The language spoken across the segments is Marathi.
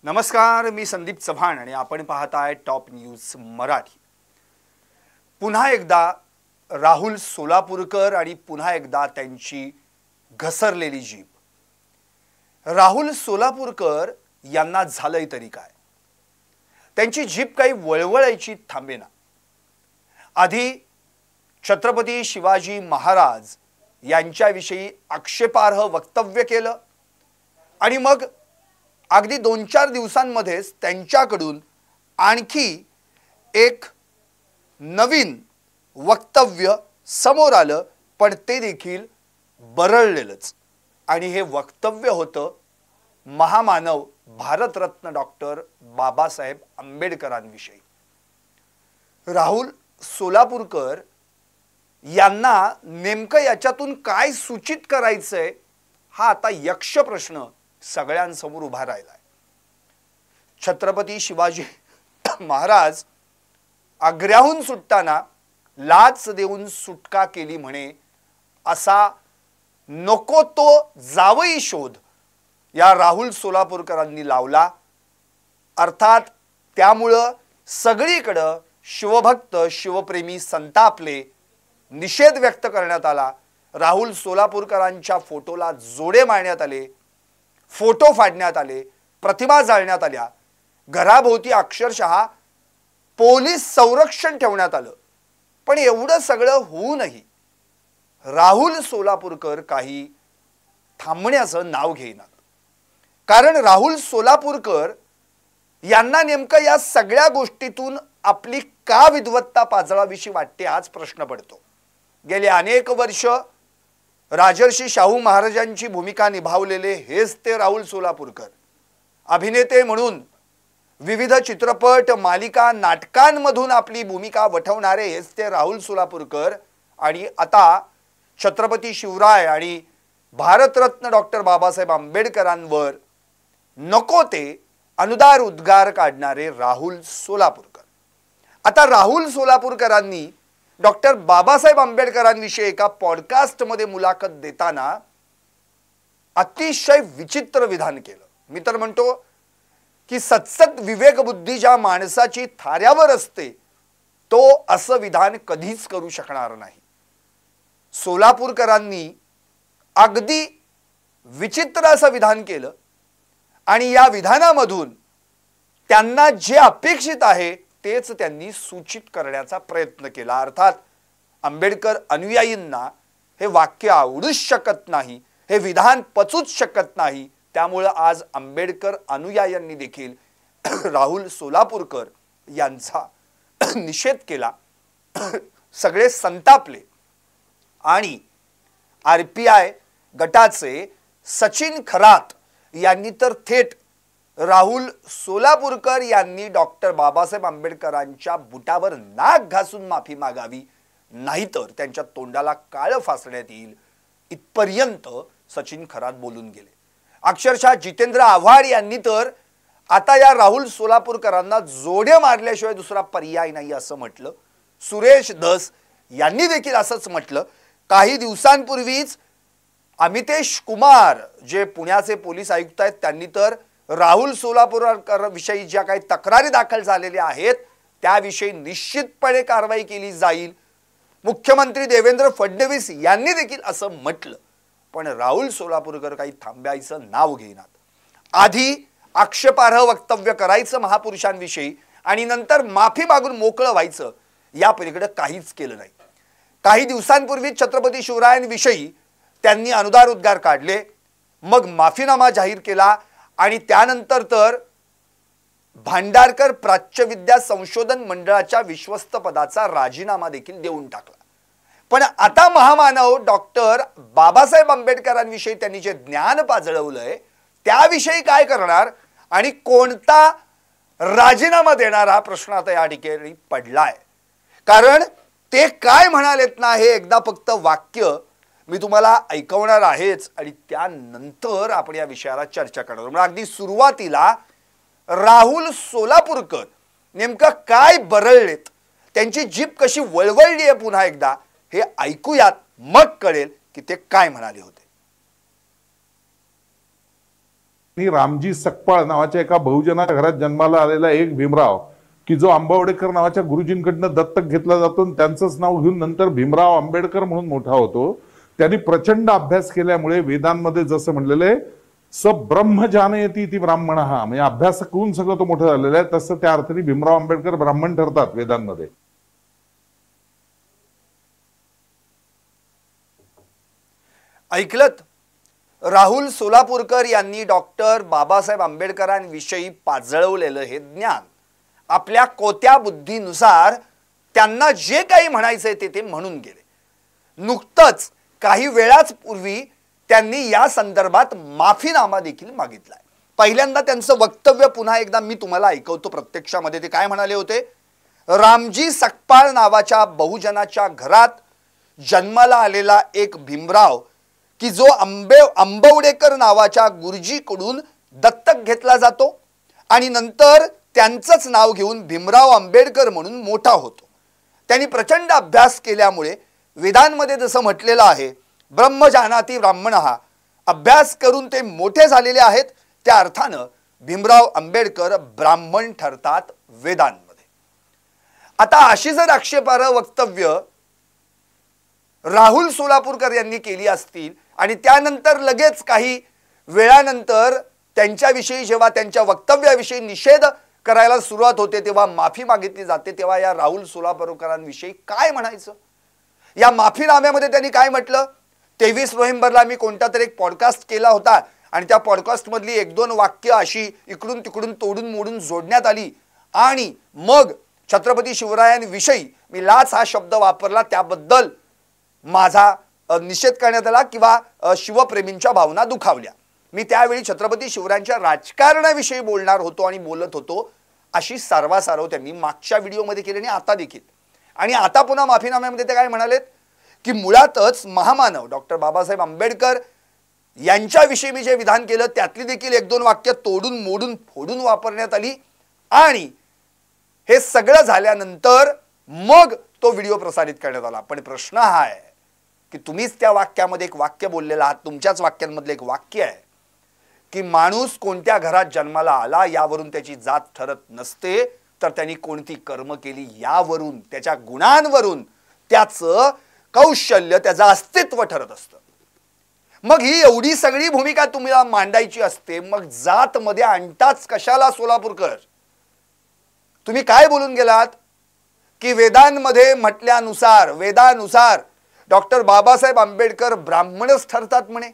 नमस्कार, मी संदीप चव्हाण आणि आपण पाहताय टॉप न्यूज मराठी। पुन्हा एकदा राहुल सोलापूरकर आणि पुन्हा एकदा त्यांची घसरलेली जीभ। राहुल सोलापूरकर यांना झालंय तरी काय? त्यांची जीभ काही वळवळायची थांबेना। आधी छत्रपती शिवाजी महाराज यांच्याविषयी आक्षेपार्ह वक्तव्य केलं आणि मग अगदी 2-4 दिवसांमध्येच त्यांच्याकडून आणखी एक नवीन वक्तव्य समोर आलं, पण ते देखील बरळलेलंच। आणि हे वक्तव्य होतं महामानव भारतरत्न डॉक्टर बाबासाहेब आंबेडकरांविषयी। राहुल सोलापूरकर यांना नेमकं याच्यातून काय सूचित करायचंय हा आता यक्ष प्रश्न सगळ्यांसमोर उभा राहिलाय। छत्रपती शिवाजी महाराज आग्र्याहून सुटताना लाच देऊन सुटका केली म्हणे, असा नको तो जावई शोध या राहुल सोलापूरकरांनी लावला। अर्थात त्यामुळे सगळीकडे शिवभक्त शिवप्रेमी संतापले, निषेध व्यक्त करण्यात आला। राहुल सोलापूरकरांच्या फोटोला जोडे मारण्यात आले, फोटो फाडण्यात आले, प्रतिमा जाळण्यात आल्या, घराभोवती अक्षरशः पोलीस संरक्षण ठेवण्यात आलं। पण एवढं सगळं होऊनही राहुल सोलापूरकर काही थांबण्याचं नाव घेईनात। कारण राहुल सोलापूरकर यांना नेमकं या सगळ्या गोष्टीतून आपली का विद्वत्ता पाजळाविषयी वाटते हाच प्रश्न पडतो। गेले अनेक वर्ष राजर्षी शाहू महाराजांची भूमिका निभावलेले हेच ते राहुल सोलापूरकर। अभिनेते म्हणून विविध चित्रपट मालिका नाटकांमधून आपली भूमिका वठवणारे हेच ते राहुल सोलापूरकर। आणि आता छत्रपती शिवराय आणि भारतरत्न डॉक्टर बाबासाहेब आंबेडकरांवर नको ते अनुदार उद्गार काढणारे राहुल सोलापूरकर। आता राहुल सोलापूरकरांनी डॉक्टर बाबासाहेब आंबेडकरांविषयी एका पॉडकास्ट मध्ये मुलाखत देताना अतिशय विचित्र विधान केलं। मी तर म्हणतो की सत्सत विवेक बुद्धी ज्या माणसाची थाऱ्यावर असते तो असं विधान कधीच करू शकणार नाही। सोलापूरकरांनी अगदी विचित्र असं विधान केलं आणि या विधानामधून त्यांना जे अपेक्षित आहे तेच त्यांनी सूचित करण्याचा प्रयत्न केला। अर्थात आंबेडकर अनुयायींना हे वाक्य आवडूच शकत नाही, हे विधान पचूच शकत नाही। त्यामुळे आज आंबेडकर अनुयायांनी देखील राहुल सोलापूरकर यांचा निषेध केला, सगळे संतापले आणि आरपीआय गटाचे सचिन खरात यांनी तर थेट राहुल सोलापूरकर यांनी डॉक्टर बाबासाहेब आंबेडकरांच्या बुटावर नाक घासून माफी मागावी, नाहीतर त्यांच्या तोंडाला काळं फासण्यात येईल इथपर्यंत सचिन खरात बोलून गेले। अक्षरशः जितेंद्र आव्हाड यांनी तर आता या राहुल सोलापूरकरांना जोडे मारल्याशिवाय दुसरा पर्याय नाही असं म्हटलं। सुरेश धस यांनी देखील असंच म्हटलं। काही दिवसांपूर्वीच अमितेश कुमार जे पुण्याचे पोलीस आयुक्त आहेत त्यांनी तर राहुल सोलापूरकर विषयी ज्या काही तक्रारी दाखल झालेल्या आहेत त्याविषयी निश्चितपणे कारवाई केली जाईल। मुख्यमंत्री देवेंद्र फडणवीस यांनी देखील असं म्हटलं, पण राहुल सोलापूरकर काही थांबायचं नाव घेईनात। आधी आक्षेपार्ह वक्तव्य करायचं महापुरुषांविषयी आणि नंतर माफी मागून मोकळं व्हायचं, या पलीकडे काहीच केलं नाही। काही दिवसांपूर्वी छत्रपती शिवरायांविषयी त्यांनी अनुदार उद्गार काढले, मग माफीनामा जाहीर केला आणि त्यानंतर तर भांडारकर प्राच्यविद्या संशोधन मंडळाच्या विश्वस्त पदाचा राजीनामा देखील देऊन टाकला। पण आता महामानव डॉक्टर बाबासाहेब आंबेडकरांविषयी त्यांनी जे ज्ञान पाजळवलंय त्याविषयी काय करणार आणि कोणता राजीनामा देणार हा प्रश्न आता या ठिकाणी पडलाय। कारण ते काय म्हणालेत ना, हे एकदा फक्त वाक्य मी तुम्हाला ऐकवणार आहेच आणि त्यानंतर आपण या विषयाला चर्चा करणार। म्हणजे अगदी सुरुवातीला राहुल सोलापूरकर नेमकं काय बरळलेत, त्यांची जीभ कशी वळवळली आहे पुन्हा एकदा हे ऐकूयात, मग कळेल की ते काय म्हणाले होते। आणि रामजी सकपाळ नावाच्या एका बहुजनाच्या घरात जन्माला आलेला एक भीमराव, की जो आंबावडेकर नावाच्या गुरुजींकडनं दत्तक घेतला जातो, त्यांचंच नाव घेऊन नंतर भीमराव आंबेडकर म्हणून मोठा होतो. त्यांनी प्रचंड अभ्यास केल्यामुळे वेदांमध्ये जसं म्हणलेलं आहे स ब्रह्म जानयती ती ब्राह्मण, हा म्हणजे अभ्यास करून सगळं तो मोठं झालेला आहे, तसं त्या अर्थाने भीमराव आंबेडकर ब्राह्मण ठरतात वेदांमध्ये. ऐकलत, राहुल सोलापूरकर यांनी डॉक्टर बाबासाहेब आंबेडकरांविषयी पाजळवलेलं हे ज्ञान आपल्या कोत्या बुद्धीनुसार त्यांना जे काही म्हणायचंय ते म्हणून गेले. नुकतंच काही वेळाच पूर्वी त्यांनी या संदर्भात माफीनामा देखील मागितलाय. पहिल्यांदा त्यांचं वक्तव्य पुन्हा एकदा मी तुम्हाला ऐकवतो प्रत्यक्षामध्ये. ते काय म्हणाले होते? रामजी सकपाळ नावाच्या बहुजनाच्या घरात जन्माला आलेला एक भीमराव, की जो आंबवडेकर नावाच्या गुरुजीकडून दत्तक घेतला जातो आणि नंतर त्यांचंच नाव घेऊन भीमराव आंबेडकर म्हणून मोठा होतो. त्यांनी प्रचंड अभ्यास केल्यामुळे वेदांमध्ये जसं म्हटलेलं आहे ब्रह्मजानाती ब्राह्मणः, अभ्यास करून ते मोठे झालेले आहेत, त्या अर्थानं भीमराव आंबेडकर ब्राह्मण ठरतात वेदांमध्ये. आता अशी जर आक्षेपार्ह वक्तव्य राहुल सोलापूरकर यांनी केली असतील आणि त्यानंतर लगेच काही वेळानंतर त्यांच्याविषयी जेव्हा त्यांच्या वक्तव्याविषयी निषेध करायला सुरुवात होते तेव्हा माफी मागितली जाते, तेव्हा या राहुल सोलापूरकरांविषयी काय म्हणायचं? या माफीनाम्यामध्ये त्यांनी काय म्हटलं? 23 नोव्हेंबरला मी कोणता तरी एक पॉडकास्ट केला होता आणि त्या पॉडकास्टमधली 1-2 वाक्य अशी इकडून तिकडून तोडून मोडून जोडण्यात आली आणि मग छत्रपती शिवरायांविषयी मी लाच हा शब्द वापरला, त्याबद्दल माझा निषेध करण्यात आला किंवा शिवप्रेमींच्या भावना दुखावल्या. मी त्यावेळी छत्रपती शिवरायांच्या राजकारणाविषयी बोलणार होतो आणि बोलत होतो, अशी सारवासारव त्यांनी मागच्या व्हिडिओमध्ये केली आणि आता देखील. आणि आता पुन्हा माफीनाम्यामध्ये ते काय म्हणालेत की मुळातच महामानव डॉक्टर बाबासाहेब आंबेडकर यांच्याविषयी मी जे विधान केलं त्यातली देखील 1-2 वाक्य तोडून मोडून फोडून वापरण्यात आली आणि हे सगळं झाल्यानंतर मग तो व्हिडिओ प्रसारित करण्यात आला. पण प्रश्न हा आहे की तुम्हीच त्या वाक्यामध्ये एक वाक्य बोललेला आहात, तुमच्याच वाक्यांमधलं एक वाक्य आहे की माणूस कोणत्या घरात जन्माला आला यावरून त्याची जात ठरत नसते, तर त्यांनी कोणती कर्म केली यावरून, त्याच्या गुणांवरून त्याचं कौशल्य, त्याचं अस्तित्व ठरत असतं. मग ही एवढी सगळी भूमिका तुम्हाला मांडायची असते, मग जात मध्ये आणताच कशाला सोलापूरकर? तुम्ही काय बोलून गेलात की वेदांमध्ये वेदानुसार डॉक्टर बाबासाहेब आंबेडकर ब्राह्मणच ठरतात म्हणे.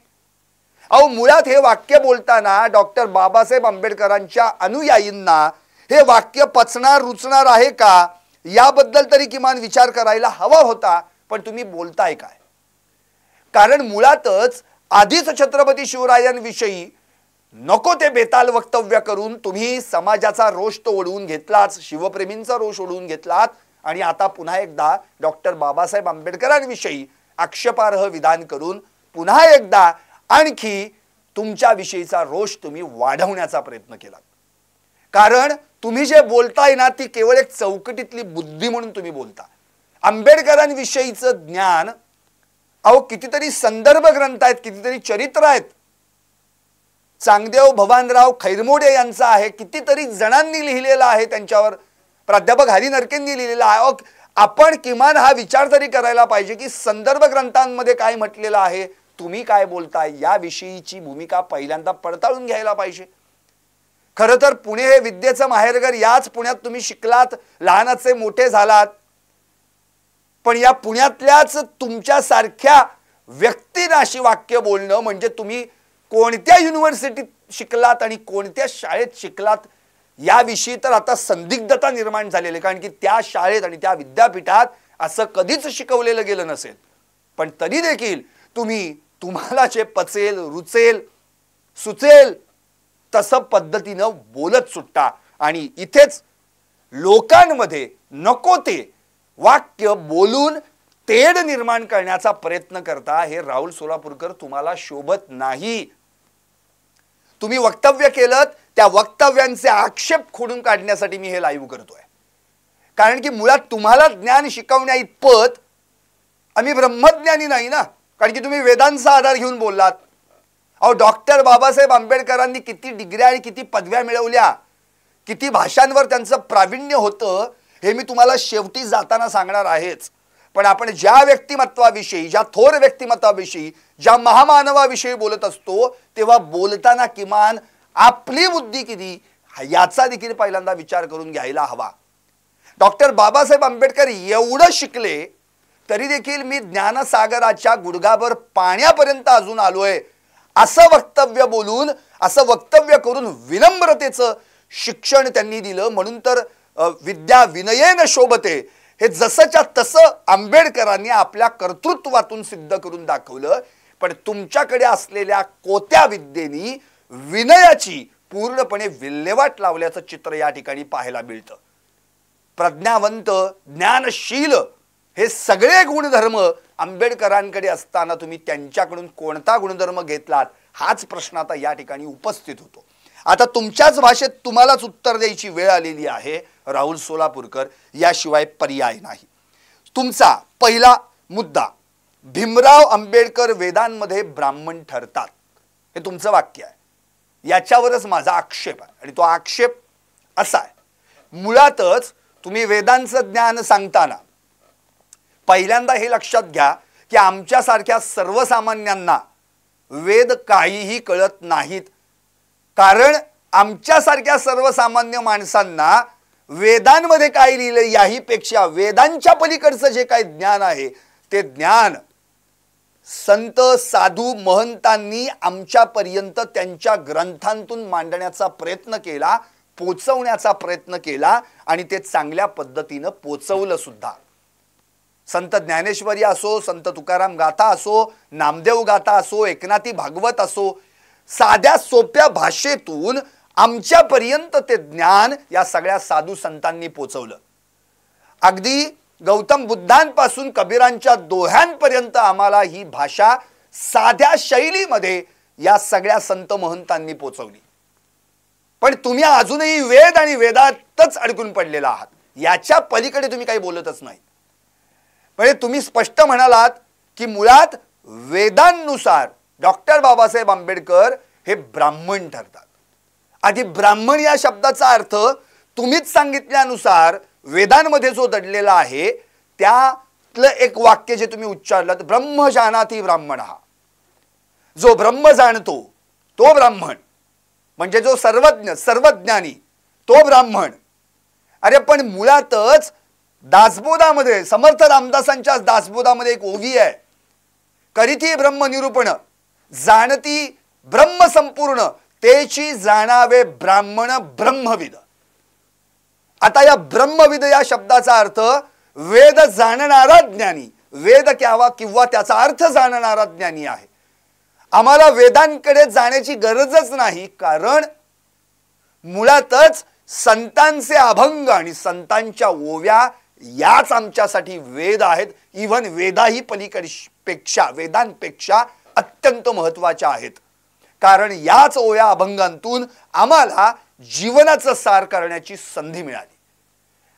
अहो, मुळात हे वाक्य बोलताना डॉक्टर बाबासाहेब आंबेडकरांच्या अनुयायींना हे वाक्य पचणार रुचणार आहे का याबद्दल तरी किमान विचार करायला हवा होता. पण तुम्ही बोलताय काय? कारण मुळातच आधीच छत्रपती शिवरायांविषयी नको ते बेताल वक्तव्य करून तुम्ही समाजाचा रोष तो ओढवून घेतलाच, शिवप्रेमींचा रोष ओढवून घेतलात आणि आता पुन्हा एकदा डॉक्टर बाबासाहेब आंबेडकरांविषयी आक्षेपार्ह विधान करून पुन्हा एकदा आणखी तुमच्याविषयीचा रोष तुम्ही वाढवण्याचा प्रयत्न केला. कारण तुम्ही जे बोलताय ना ती केवळ एक चौकटीतली बुद्धी म्हणून तुम्ही बोलता. आंबेडकरांविषयीचं ज्ञान, अहो कितीतरी संदर्भ ग्रंथ आहेत, कितीतरी चरित्र आहेत. चांगदेव भवानराव खैरमोडे यांचा आहे, कितीतरी जणांनी लिहिलेला आहे, त्यांच्यावर प्राध्यापक हरी नरकेंनी लिहिलेला आहे. आपण किमान हा विचार तरी करायला पाहिजे की संदर्भ ग्रंथांमध्ये काय म्हटलेलं आहे, तुम्ही काय बोलताय याविषयीची भूमिका पहिल्यांदा पडताळून घ्यायला पाहिजे. खरं तर पुणे हे विद्येचं माहेरघर, याच पुण्यात तुम्ही शिकलात, लहानाचे मोठे झालात. पण या पुण्यातल्याच तुमच्यासारख्या व्यक्तींना अशी वाक्य बोलणं म्हणजे तुम्ही कोणत्या युनिव्हर्सिटीत शिकलात आणि कोणत्या शाळेत शिकलात याविषयी तर आता संदिग्धता निर्माण झालेली. कारण की त्या शाळेत आणि त्या विद्यापीठात असं कधीच शिकवलेलं गेलं नसेल. पण तरी देखील तुम्हाला जे पचेल, रुचेल, सुचेल तसं पद्धतीनं बोलत सुटता आणि इथेच लोकांमध्ये नको ते वाक्य बोलून तेढ निर्माण करण्याचा प्रयत्न करता. हे राहुल सोलापूरकर तुम्हाला शोभत नाही. तुम्ही वक्तव्य केलं, त्या वक्तव्यांचे आक्षेप खोडून काढण्यासाठी मी हे लाईव्ह करतोय. कारण की मुळात तुम्हाला ज्ञान शिकवण्या इतपत आम्ही ब्रह्मज्ञानी नाही ना. कारण की तुम्ही वेदांचा आधार घेऊन बोललात. अहो डॉक्टर बाबासाहेब आंबेडकरांनी किती डिग्र्या आणि किती पदव्या मिळवल्या, किती भाषांवर त्यांचं प्रावीण्य होतं, हे मी तुम्हाला शेवटी जाताना सांगणार आहेच. पण आपण ज्या व्यक्तिमत्वाविषयी, ज्या थोर व्यक्तिमत्वाविषयी, ज्या महामानवाविषयी बोलत असतो, तेव्हा बोलताना किमान आपली बुद्धी किती याचा देखील पहिल्यांदा विचार करून घ्यायला हवा. डॉक्टर बाबासाहेब आंबेडकर एवढं शिकले तरी देखील मी ज्ञानसागराच्या गुडघाभर पाण्यापर्यंत अजून आलोय असं वक्तव्य बोलून, असं वक्तव्य करून विनम्रतेचं शिक्षण त्यांनी दिलं. म्हणून तर विद्या विनयेन शोभते हे जसंच्या तसं आंबेडकरांनी आपल्या कर्तृत्वातून सिद्ध करून दाखवलं. पण तुमच्याकडे असलेल्या कोत्या विद्येनी विनयाची पूर्णपणे विल्हेवाट लावल्याचं चित्र या ठिकाणी पाहायला मिळतं. प्रज्ञावंत, ज्ञानशील हे सगळे गुणधर्म आंबेडकरांकडे असताना तुम्ही त्यांच्याकडून कोणता गुणधर्म घेतलात हाच प्रश्न आता या ठिकाणी उपस्थित होतो. आता तुमच्याच भाषेत तुम्हालाच उत्तर द्यायची वेळ आलेली आहे राहुल सोलापूरकर, याशिवाय पर्याय नाही. तुमचा पहिला मुद्दा, भीमराव आंबेडकर वेदांमध्ये ब्राह्मण ठरतात, हे तुमचं वाक्य आहे. याच्यावरच माझा आक्षेप आहे आणि तो आक्षेप असा आहे, मुळातच तुम्ही वेदांचं ज्ञान सांगताना पहिल्यांदा हे लक्षात घ्या की आमच्यासारख्या सर्वसामान्यांना वेद काहीही कळत नाहीत. कारण आमच्यासारख्या सर्वसामान्य माणसांना वेदांमध्ये काय लिहिलं याही पेक्षा वेदांच्या पलीकडचं जे काही ज्ञान आहे ते ज्ञान संत साधू महंतांनी आमच्यापर्यंत त्यांच्या ग्रंथांतून मांडण्याचा प्रयत्न केला, पोचवण्याचा प्रयत्न केला आणि ते चांगल्या पद्धतीनं पोचवलं सुद्धा. संत ज्ञानेश्वरी असो, संत तुकाराम गाथा असो, नामदेव गाथा असो, एकनाथी भागवत असो, साध्या सोप्या भाषेतून आमच्यापर्यंत ते ज्ञान या सगळ्या साधू संतांनी पोचवलं. अगदी गौतम बुद्धांपासून कबीरांच्या दोह्यांपर्यंत आम्हाला ही भाषा साध्या शैलीमध्ये या सगळ्या संत महंतांनी पोचवली. पण तुम्ही अजूनही वेद आणि वेदातच अडकून पडलेला आहात, याच्या पलीकडे तुम्ही काही बोलतच नाही. म्हणजे तुम्ही स्पष्ट म्हणालात की मुळात वेदांनुसार डॉक्टर बाबासाहेब आंबेडकर हे ब्राह्मण ठरतात. आधी ब्राह्मण या शब्दाचा अर्थ तुम्हीच सांगितल्यानुसार वेदांमध्ये जो दडलेला आहे त्यातलं एक वाक्य जे तुम्ही उच्चारलं, ब्रह्म जानाति ब्राह्मणः, जो ब्रह्म जाणतो तो ब्राह्मण, म्हणजे जो सर्वज्ञ सर्वज्ञानी तो ब्राह्मण. अरे पण मुळातच दासबोधामध्ये, समर्थ रामदासांच्या दासबोधामध्ये एक ओवी आहे, करीती ब्रह्म निरूपण, जाणती ब्रह्म संपूर्ण, तेची जाणावे ब्राह्मण ब्रह्मविद. आता या ब्रह्मविद या शब्दाचा अर्थ वेद जाणणारा ज्ञानी, वेद किंवा त्याचा अर्थ जाणणारा ज्ञानी आहे. आम्हाला वेदांकडे जाण्याची गरजच नाही, कारण मुळातच संतांचे अभंग आणि संतांच्या ओव्या याच आमच्यासाठी वेद आहेत. इव्हन वेदाही पलीकडपेक्षा, वेदांपेक्षा अत्यंत महत्त्वाच्या आहेत. कारण याच ओव्या अभंगांतून आम्हाला जीवनाचं सार करण्याची संधी मिळाली.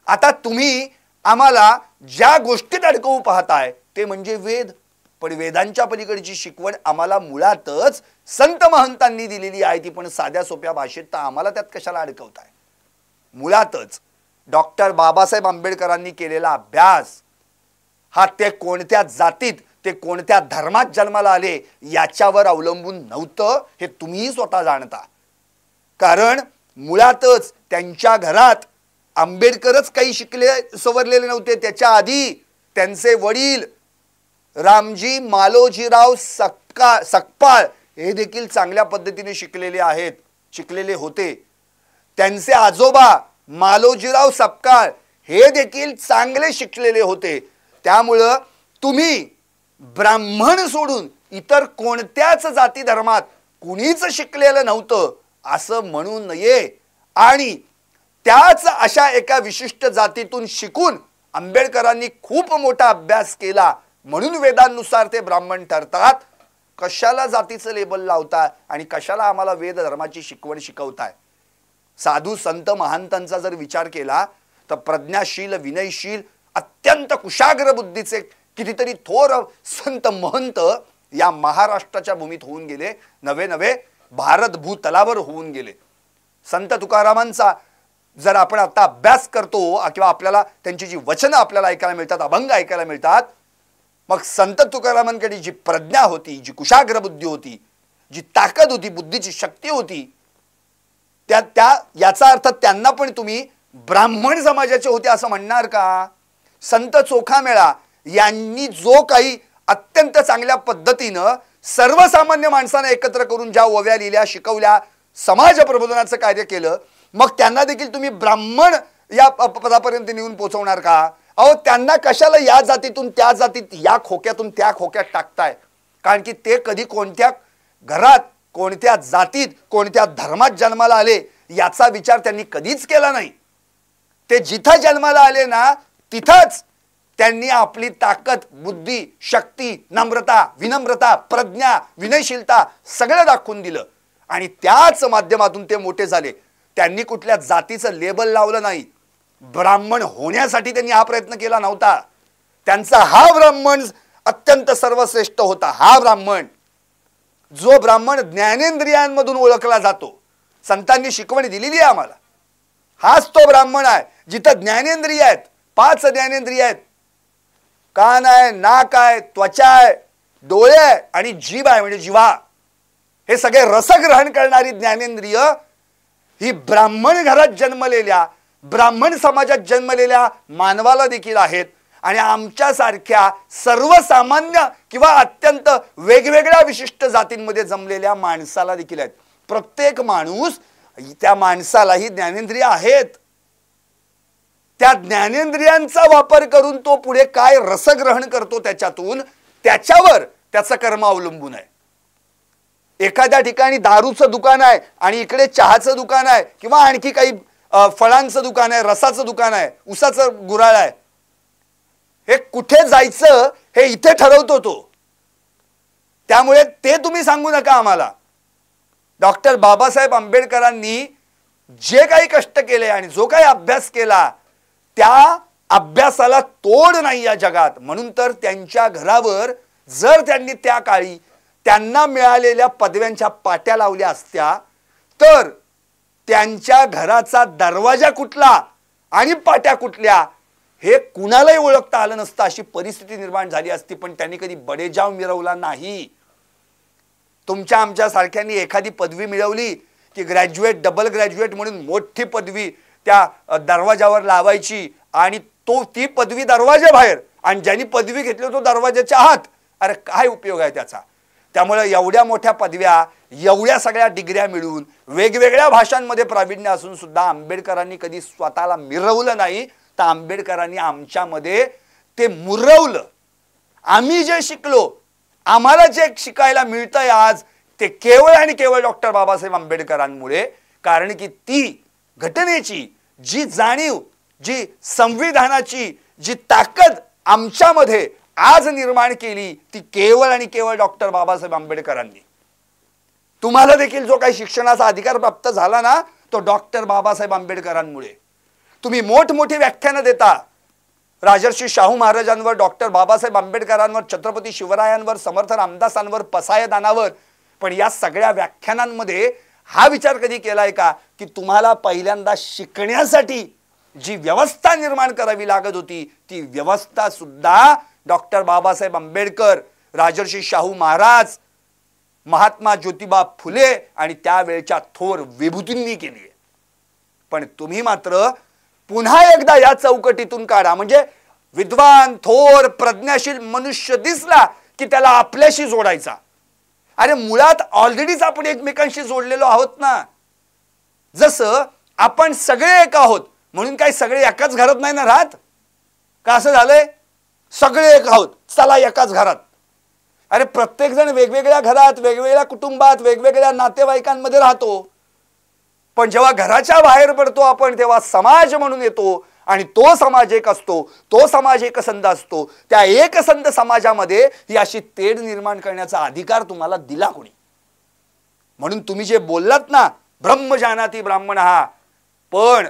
आता तुम्ही आम्हाला ज्या गोष्टीत अडकवू पाहताय ते म्हणजे वेद, पण वेदांच्या पलीकडची शिकवण आम्हाला मुळातच संत महंतांनी दिलेली आहे, ती पण साध्या सोप्या भाषेत. तर आम्हाला त्यात कशाला अडकवताय? मुळातच डॉक्टर बाबासाहेब आंबेडकरांनी केलेला अभ्यास हा ते कोणत्या जातीत, ते कोणत्या धर्मात जन्माला आले याच्यावर अवलंबून नव्हतं, हे तुम्हीही स्वतः जाणता. कारण मुळातच त्यांच्या घरात आंबेडकरच काही शिकले सवरलेले नव्हते. त्याच्या आधी त्यांचे वडील रामजी मालोजीराव सकपाळ हे देखील चांगल्या पद्धतीने शिकलेले होते. त्यांचे आजोबा मालोजीराव सपकाळ हे देखील चांगले शिकलेले होते. त्यामुळं तुम्ही ब्राह्मण सोडून इतर कोणत्याच जाती धर्मात कुणीच शिकलेलं नव्हतं असं म्हणू नये. आणि त्याच अशा एका विशिष्ट जातीतून शिकून आंबेडकरांनी खूप मोठा अभ्यास केला म्हणून वेदांनुसार ते ब्राह्मण ठरतात. कशाला जातीचं लेबल लावता आणि कशाला आम्हाला वेद धर्माची शिकवण शिकवताय? साधू संत महांतांचा जर विचार केला तर प्रज्ञाशील, विनयशील, अत्यंत कुशाग्र बुद्धीचे कितीतरी थोर संत महंत या महाराष्ट्राच्या भूमीत होऊन गेले, नवे नवे भारत भूतलावर होऊन गेले. संत तुकारामांचा जर आपण आता अभ्यास करतो किंवा आपल्याला त्यांची जी वचनं आपल्याला ऐकायला मिळतात, अभंग ऐकायला मिळतात, मग संत तुकारामांकडे जी प्रज्ञा होती, जी कुशाग्र बुद्धी होती, जी ताकद होती, बुद्धीची शक्ती होती, याचा अर्थ त्यांना पण तुम्ही ब्राह्मण समाजाचे होते असं म्हणणार का? संत चोखामेळा यांनी जो काही अत्यंत चांगल्या पद्धतीनं सर्वसामान्य माणसांना एकत्र करून ज्या ओव्या लिहिल्या, शिकवल्या, समाज प्रबोधनाचं कार्य केलं, मग त्यांना देखील तुम्ही ब्राह्मण या पदापर्यंत नेऊन पोहोचवणार का? अहो, त्यांना कशाला या जातीतून त्या जातीत, या खोक्यातून त्या खोक्यात टाकताय? कारण की ते कधी कोणत्या घरात, कोणत्या जातीत, कोणत्या धर्मात जन्माला आले याचा विचार त्यांनी कधीच केला नाही. ते जिथं जन्माला आले ना तिथंच त्यांनी आपली ताकद, बुद्धी, शक्ती, नम्रता, विनम्रता, प्रज्ञा, विनयशीलता सगळं दाखवून दिलं आणि त्याच माध्यमातून ते मोठे झाले. त्यांनी कुठल्या जातीचं लेबल लावलं नाही. ब्राह्मण होण्यासाठी त्यांनी हा प्रयत्न केला नव्हता. त्यांचा हा ब्राह्मण अत्यंत सर्वश्रेष्ठ होता. हा ब्राह्मण, जो ब्राह्मण ज्ञानेंद्रियांमधून ओळखला जातो, संतांनी शिकवण दिलेली आहे आम्हाला, हाच तो ब्राह्मण आहे जिथं ज्ञानेंद्रिय आहेत. 5 ज्ञानेंद्रिय आहेत. कान आहे, नाक आहे, त्वचा आहे, डोळे आहे आणि जीभ आहे म्हणजे जिव्हा. हे सगळे रसग्रहण करणारी ज्ञानेंद्रिय ही ब्राह्मण घरात जन्मलेल्या, ब्राह्मण समाजात जन्मलेल्या मानवाला देखील आहेत आणि आमच्यासारख्या सर्वसामान्य किंवा अत्यंत वेगवेगळ्या विशिष्ट जातींमध्ये जमलेल्या माणसाला देखील आहेत. प्रत्येक माणूस, त्या माणसालाही ज्ञानेंद्रिय आहेत. त्या ज्ञानेंद्रियांचा वापर करून तो पुढे काय रसग्रहण करतो त्याच्यातून, त्याच्यावर त्याचं कर्म अवलंबून आहे. एखाद्या ठिकाणी दारूचं दुकान आहे आणि इकडे चहाचं दुकान आहे किंवा आणखी काही फळांचं दुकान आहे, रसाचं दुकान आहे, उसाचं गुऱ्हाळ आहे, हे कुठे जायचं हे इथे ठरवतो तो. त्यामुळे ते तुम्ही सांगू नका आम्हाला. डॉक्टर बाबासाहेब आंबेडकरांनी जे काही कष्ट केले आणि जो काही अभ्यास केला, त्या अभ्यासाला तोड नाही या जगात. म्हणून तर त्यांच्या घरावर जर त्यांनी त्या काळी त्यांना मिळालेल्या पदव्यांच्या पाट्या लावल्या असत्या तर त्यांच्या घराचा दरवाजा कुठला आणि पाट्या कुठल्या हे कुणालाही ओळखता आलं नसतं, अशी परिस्थिती निर्माण झाली असती. पण त्यांनी कधी बडेजाव मिरवला नाही. तुमच्या आमच्या सारख्यांनी एखादी पदवी मिळवली की ग्रॅज्युएट, डबल ग्रॅज्युएट म्हणून मोठी पदवी त्या दरवाजावर लावायची आणि ती पदवी दरवाजाबाहेर आणि ज्यांनी पदवी घेतली तो दरवाजाच्या आत. अरे काय उपयोग आहे त्याचा? त्यामुळे एवढ्या मोठ्या पदव्या, एवढ्या सगळ्या डिग्र्या मिळून, वेगवेगळ्या भाषांमध्ये प्रावीण्य असून सुद्धा आंबेडकरांनी कधी स्वतःला मिरवलं नाही. तर आंबेडकरांनी आमच्यामध्ये ते मुरवलं. आम्ही जे शिकलो, आम्हाला जे शिकायला मिळतंय आज, ते केवळ आणि केवळ डॉक्टर बाबासाहेब आंबेडकरांमुळे. कारण की ती घटनेची जी जाणीव, जी संविधानाची जी ताकद आमच्यामध्ये आज निर्माण केली, ती केवळ आणि केवळ डॉक्टर बाबासाहेब आंबेडकरांनी. तुम्हाला देखील जो काही शिक्षणाचा अधिकार प्राप्त झाला ना, तो डॉक्टर बाबासाहेब आंबेडकरांमुळे. तुम्ही मोठमोठी व्याख्यानं देता राजर्षी शाहू महाराजांवर, डॉक्टर बाबासाहेब आंबेडकरांवर, छत्रपती शिवरायांवर, समर्थ रामदासांवर, पसायदानावर, पण या सगळ्या व्याख्यानांमध्ये हा विचार कधी केलाय का की तुम्हाला पहिल्यांदा शिकण्यासाठी जी व्यवस्था निर्माण करावी लागत होती, ती व्यवस्था सुद्धा डॉक्टर बाबासाहेब आंबेडकर, राजर्षी शाहू महाराज, महात्मा ज्योतिबा फुले आणि त्यावेळच्या थोर विभूतींनी केली आहे. पण तुम्ही मात्र पुन्हा एकदा या चौकटीतून काढा. म्हणजे विद्वान, थोर, प्रज्ञाशील मनुष्य दिसला की त्याला आपल्याशी जोडायचा. अरे मुळात ऑलरेडीच आपण एकमेकांशी जोडलेलो आहोत ना. जसं आपण सगळे एक आहोत म्हणून काही सगळे एकाच घरात नाही ना राहत का? असं झालंय, सगळे एक आहोत, चला एकाच घरात. अरे प्रत्येक जण वेगवेगळ्या घरात, वेगवेगळ्या कुटुंबात, वेगवेगळ्या नातेवाईकांमध्ये राहतो. पण जेव्हा घराच्या बाहेर पडतो आपण, तेव्हा समाज म्हणून येतो आणि तो समाज एक असतो, तो समाज एकसंध असतो. त्या एकसंध समाजामध्ये ही अशी तेढ निर्माण करण्याचा अधिकार तुम्हाला दिला कोणी? म्हणून तुम्ही जे बोललात ना, ब्रह्मजानाती ब्राह्मण हा, पण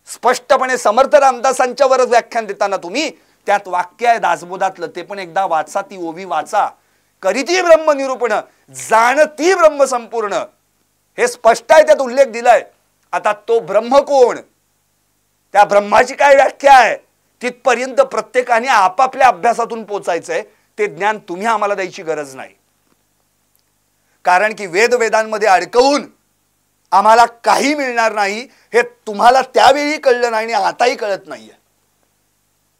स्पष्टपणे समर्थ रामदासांच्यावरच व्याख्यान देताना तुम्ही त्यात वाक्य आहे दासबोधातलं, ते पण एकदा वाचा, ती ओवी वाचा. करीती ब्रह्मनिरूपण जाणती ब्रह्म संपूर्ण, हे स्पष्ट आहे, त्यात उल्लेख दिलाय. आता तो ब्रह्म कोण, त्या ब्रह्माची काय व्याख्या आहे, तिथपर्यंत प्रत्येकाने आपापल्या अभ्यासातून पोचायचंय. ते ज्ञान तुम्ही आम्हाला द्यायची गरज नाही, कारण की वेदांमध्ये अडकवून आम्हाला काही मिळणार नाही, हे तुम्हाला त्यावेळी कळलं नाही आणि आताही कळत नाहीये.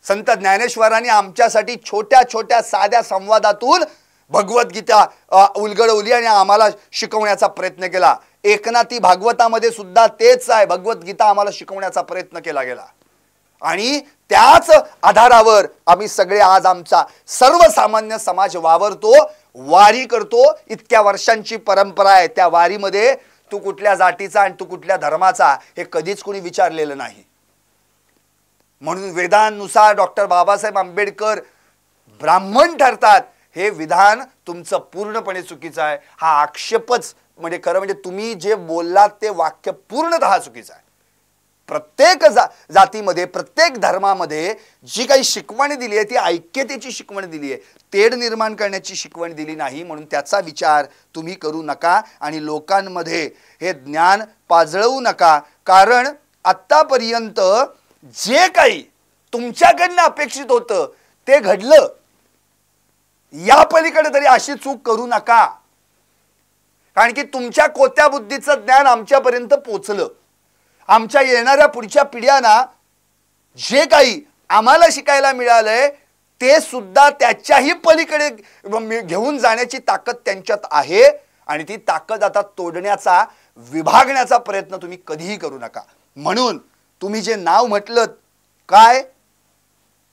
संत ज्ञानेश्वरांनी आमच्यासाठी छोट्या छोट्या साध्या संवादातून भगवद्गीता उलगडवली आणि आम्हाला शिकवण्याचा प्रयत्न केला. एकनाथी भागवतामध्ये सुद्धा तेच आहे, भगवद्गीता आम्हाला शिकवण्याचा प्रयत्न केला गेला आणि त्याच आधारावर आम्ही सगळे आज आमचा सर्वसामान्य समाज वावरतो, वारी करतो. इतक्या वर्षांची परंपरा आहे. त्या वारीमध्ये तू कुठल्या जातीचा आणि तू कुठल्या धर्माचा हे कधीच कोणी विचारलेलं नाही. म्हणून वेदांनुसार डॉक्टर बाबासाहेब आंबेडकर ब्राह्मण ठरतात हे विधान तुमचं पूर्णपणे चुकीचं आहे. हा आक्षेपच म्हणजे खरं म्हणजे तुम्ही जे बोललात ते वाक्य पूर्णतः चुकीचं आहे. प्रत्येक जातीमध्ये प्रत्येक धर्मामध्ये जी काही शिकवण दिली आहे ती ऐक्यतेची शिकवण दिली आहे, तेढ निर्माण करण्याची शिकवण दिली नाही. म्हणून त्याचा विचार तुम्ही करू नका आणि लोकांमध्ये हे ज्ञान पाजळवू नका. कारण आत्तापर्यंत जे काही तुमच्याकडनं अपेक्षित होतं ते घडलं. या पलीकडे तरी अशी चूक करू नका, कारण की तुमच्या कोत्या बुद्धीचं ज्ञान आमच्यापर्यंत पोचलं. आमच्या येणाऱ्या पुढच्या पिढ्यांना जे काही आम्हाला शिकायला मिळालंय ते सुद्धा त्याच्याही पलीकडे घेऊन जाण्याची ताकद त्यांच्यात आहे आणि ती ताकद आता तोडण्याचा, विभागण्याचा प्रयत्न तुम्ही कधीही करू नका. म्हणून तुम्ही जे नाव म्हटलं काय,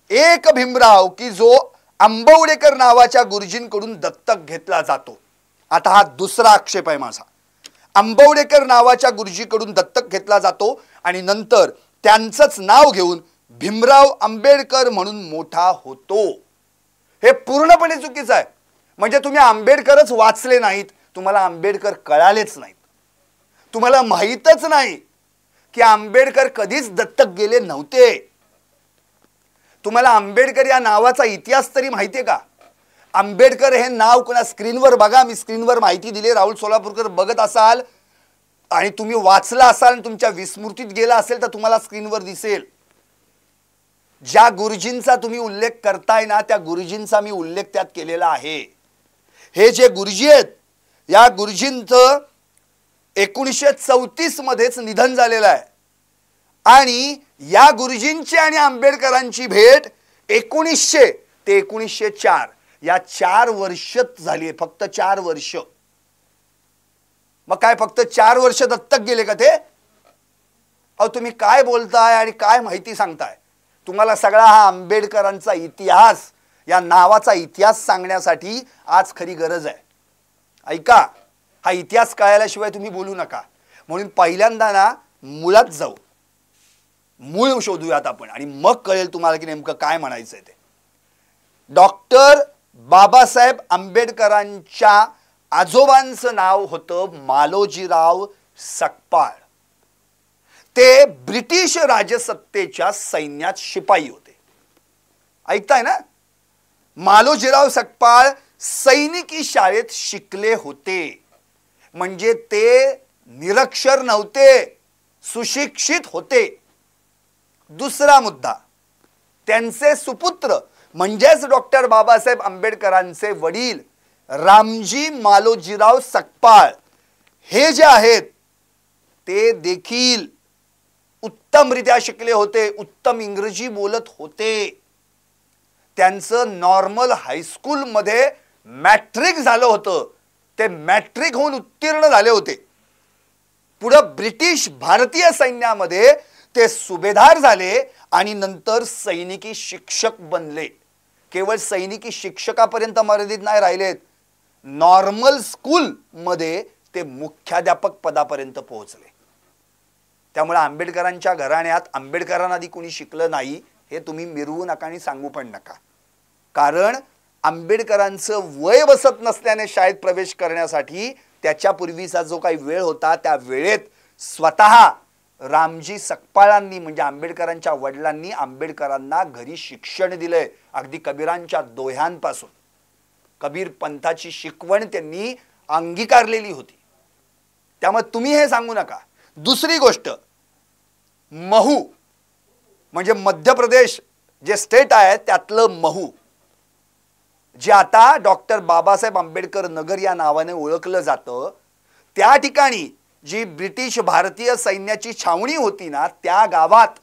एक भीमराव की जो आंबवडेकर नावाच्या गुरुजींकडून दत्तक घेतला जातो. आता हा दुसरा आक्षेप आहे माझा. आंबवडेकर नावाच्या गुरुजीकडून दत्तक घेतला जातो आणि नंतर त्यांचंच नाव घेऊन भीमराव आंबेडकर म्हणून मोठा होतो. हे पूर्णपणे चुकीचं आहे. म्हणजे तुम्ही आंबेडकरच वाचले नाहीत, तुम्हाला आंबेडकर कळालेच नाहीत, तुम्हाला माहीतच नाही की आंबेडकर कधीच दत्तक गेले नव्हते. तुम्हाला आंबेडकर या नावाचा इतिहास तरी माहिती आहे का? आंबेडकर हे नाव कोणा स्क्रीनवर बघा, मी स्क्रीनवर माहिती दिली, राहुल सोलापूरकर बघत असाल आणि तुम्ही वाचला असाल आणि तुमच्या विस्मृतीत गेला असेल तर तुम्हाला स्क्रीनवर दिसेल. ज्या गुरुजींचा तुम्ही उल्लेख करताय ना त्या गुरुजींचा मी उल्लेख त्यात केलेला आहे. हे जे गुरुजी आहेत या गुरुजींचं 1934 मध्येच निधन झालेलं आहे आणि या गुरुजींची आणि आंबेडकरांची भेट 1900 ते 1904 या 4 वर्ष झाली, फक्त 4 वर्ष. मग काय फक्त 4 वर्ष दत्तक गेले का ते? अहो तुम्ही काय बोलताय आणि काय माहिती सांगताय? तुम्हाला सगळा हा आंबेडकरांचा इतिहास, या नावाचा इतिहास सांगण्यासाठी आज खरी गरज आहे. ऐका, हा इतिहास कळल्याशिवाय तुम्ही बोलू नका. म्हणून पहिल्यांदा ना मुळात जाऊ, मूळ शोधूयात आपण आणि मग कळेल तुम्हाला की नेमकं काय म्हणायचंय ते. डॉक्टर बाबासाहेब आंबेडकरांच्या आजोबांचं नाव होतं मालोजीराव सकपाळ. ते ब्रिटिश राजसत्तेच्या सैन्यात शिपाई होते. ऐकताय ना? मालोजीराव सकपाळ सैनिकी शाळेत शिकले होते, म्हणजे ते निरक्षर नव्हते, सुशिक्षित होते. दुसरा मुद्दा, त्यांचे सुपुत्र म्हणजेच डॉक्टर बाबासाहेब आंबेडकरांचे वडील रामजी मालोजीराव सकपाळ हे जे आहेत ते देखील उत्तमरित्या शिकले होते, उत्तम इंग्रजी बोलत होते. त्यांचं नॉर्मल हायस्कूल मध्ये मॅट्रिक झालं होतं, ते मॅट्रिक होऊन उत्तीर्ण झाले होते. पुढे ब्रिटिश भारतीय सैन्यामध्ये ते सुभेदार झाले आणि नंतर सैनिकी शिक्षक बनले. केवळ सैनिकी शिक्षकापर्यंत मर्यादित नाही राहिलेत, नॉर्मल स्कूल मध्ये ते मुख्याध्यापक पदापर्यंत पोहोचले. त्यामुळे आंबेडकरांच्या घराण्यात आंबेडकरांना आधी कोणी शिकलं नाही हे तुम्ही मिरवू नका आणि सांगू पण नका. कारण आंबेडकरांचं वय बसत नसल्याने शाळेत प्रवेश करण्यासाठी त्याच्यापूर्वीचा जो काही वेळ होता त्या वेळेत स्वतः रामजी सकपाळांनी म्हणजे आंबेडकरांच्या वडिलांनी आंबेडकरांना घरी शिक्षण दिलंय, अगदी कबीरांच्या दोह्यांपासून. कबीर पंथाची शिकवण त्यांनी अंगीकारलेली होती. त्यामुळे तुम्ही हे सांगू नका. दुसरी गोष्ट, महू म्हणजे मध्य प्रदेश जे स्टेट आहे त्यातलं महू, जे आता डॉक्टर बाबासाहेब आंबेडकर नगर या नावाने ओळखलं जातं, त्या ठिकाणी जी ब्रिटिश भारतीय सैन्याची छावणी होती ना, त्या गावात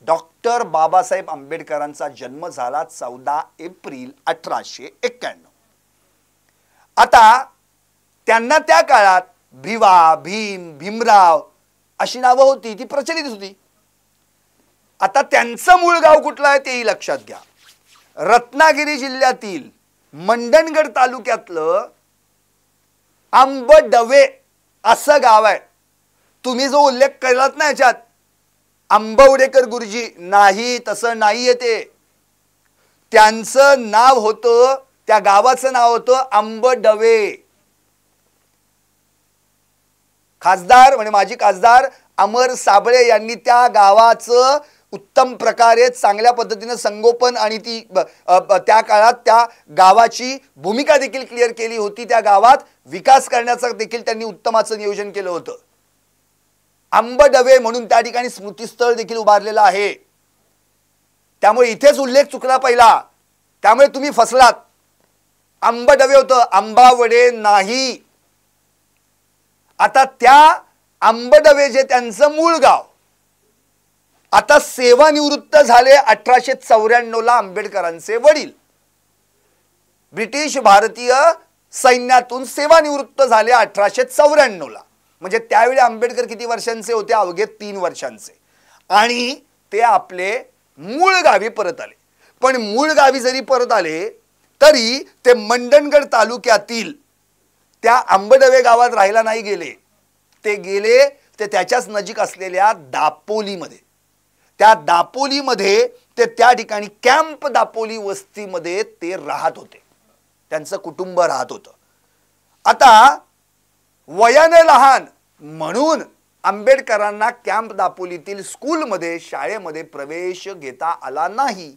डॉक्टर बाबासाहेब आंबेडकरांचा जन्म झाला 14 एप्रिल 1891. आता त्यांना त्या काळात भिवा, भीम, भीमराव अशी नावं होती, ती प्रचलित होती. आता त्यांचं मूळ गाव कुठलं आहे तेही लक्षात घ्या. रत्नागिरी जिल्ह्यातील मंडणगड तालुक्यातलं आंबडवे असं गाव आहे. तुम्ही जो उल्लेख केलात ना याच्यात आंबवडेकर गुरुजी, नाही, तसं नाहीये ते. त्यांचं नाव होतं, त्या गावाचं नाव होतं आंबडवे. खासदार म्हणजे माजी खासदार अमर साबळे यांनी त्या गावाचं उत्तम प्रकारे चांगल्या पद्धतीने संगोपन आणि ती त्या काळात त्या गावाची भूमिका देखील क्लिअर केली होती. त्या गावात विकास करण्याचं देखील त्यांनी उत्तमाचं नियोजन केलं होतं. आंबडवे म्हणून त्या ठिकाणी स्मृतिस्थळ देखील उभारलेलं आहे. त्यामुळे इथेच उल्लेख चुकला पहिला, त्यामुळे तुम्ही फसलात. आंबडवे होतं, आंबावडे नाही. आता त्या आंबडवे जे त्यांचं मूळ गाव, आता सेवानिवृत्त झाले 1894 ला आंबेडकरांचे वडील. ब्रिटिश भारतीय सैन्यातून सेवानिवृत्त झाले 1894 ला. म्हणजे त्यावेळी आंबेडकर किती वर्षांचे होते? अवघे 3 वर्षांचे. आणि ते आपले मूळ गावी परत आले. पण मूळ गावी जरी परत आले तरी ते मंडणगड तालुक्यातील त्या आंबडवे गावात राहायला नाही गेले. ते गेले ते त्याच्याच नजीक असलेल्या दापोलीमध्ये. त्या दापोलीमध्ये ते त्या ठिकाणी कॅम्प दापोली वस्तीमध्ये ते राहत होते. त्यांचं कुटुंब राहत होतं. आता वयाने लहान म्हणून आंबेडकरांना कॅम्प दापोलीतील स्कूलमध्ये, शाळेमध्ये प्रवेश घेता आला नाही.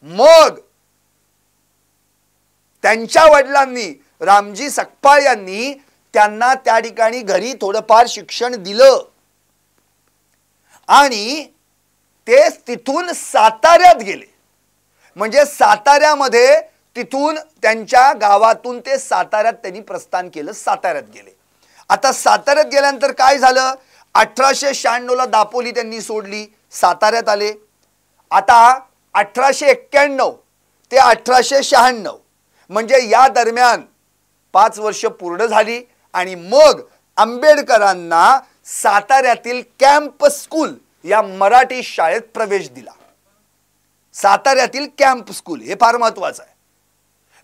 मग त्यांच्या वडिलांनी, रामजी सकपाळ यांनी त्यांना त्या ठिकाणी घरी थोडंफार शिक्षण दिलं आणि ते तिथून साताऱ्यात गेले. म्हणजे साताऱ्यामध्ये तिथून त्यांच्या गावातून ते साताऱ्यात त्यांनी प्रस्थान केलं, साताऱ्यात गेले. आता साताऱ्यात गेल्यानंतर काय झालं? 1896 ला दापोली त्यांनी सोडली, साताऱ्यात आले. आता 1891 ते 1896 म्हणजे या दरम्यान 5 वर्ष पूर्ण झाली आणि मग आंबेडकरांना साताऱ्यातील कॅम्प स्कूल या मराठी शाळेत प्रवेश दिला. साताऱ्यातील कॅम्प स्कूल हे फार महत्वाचं आहे.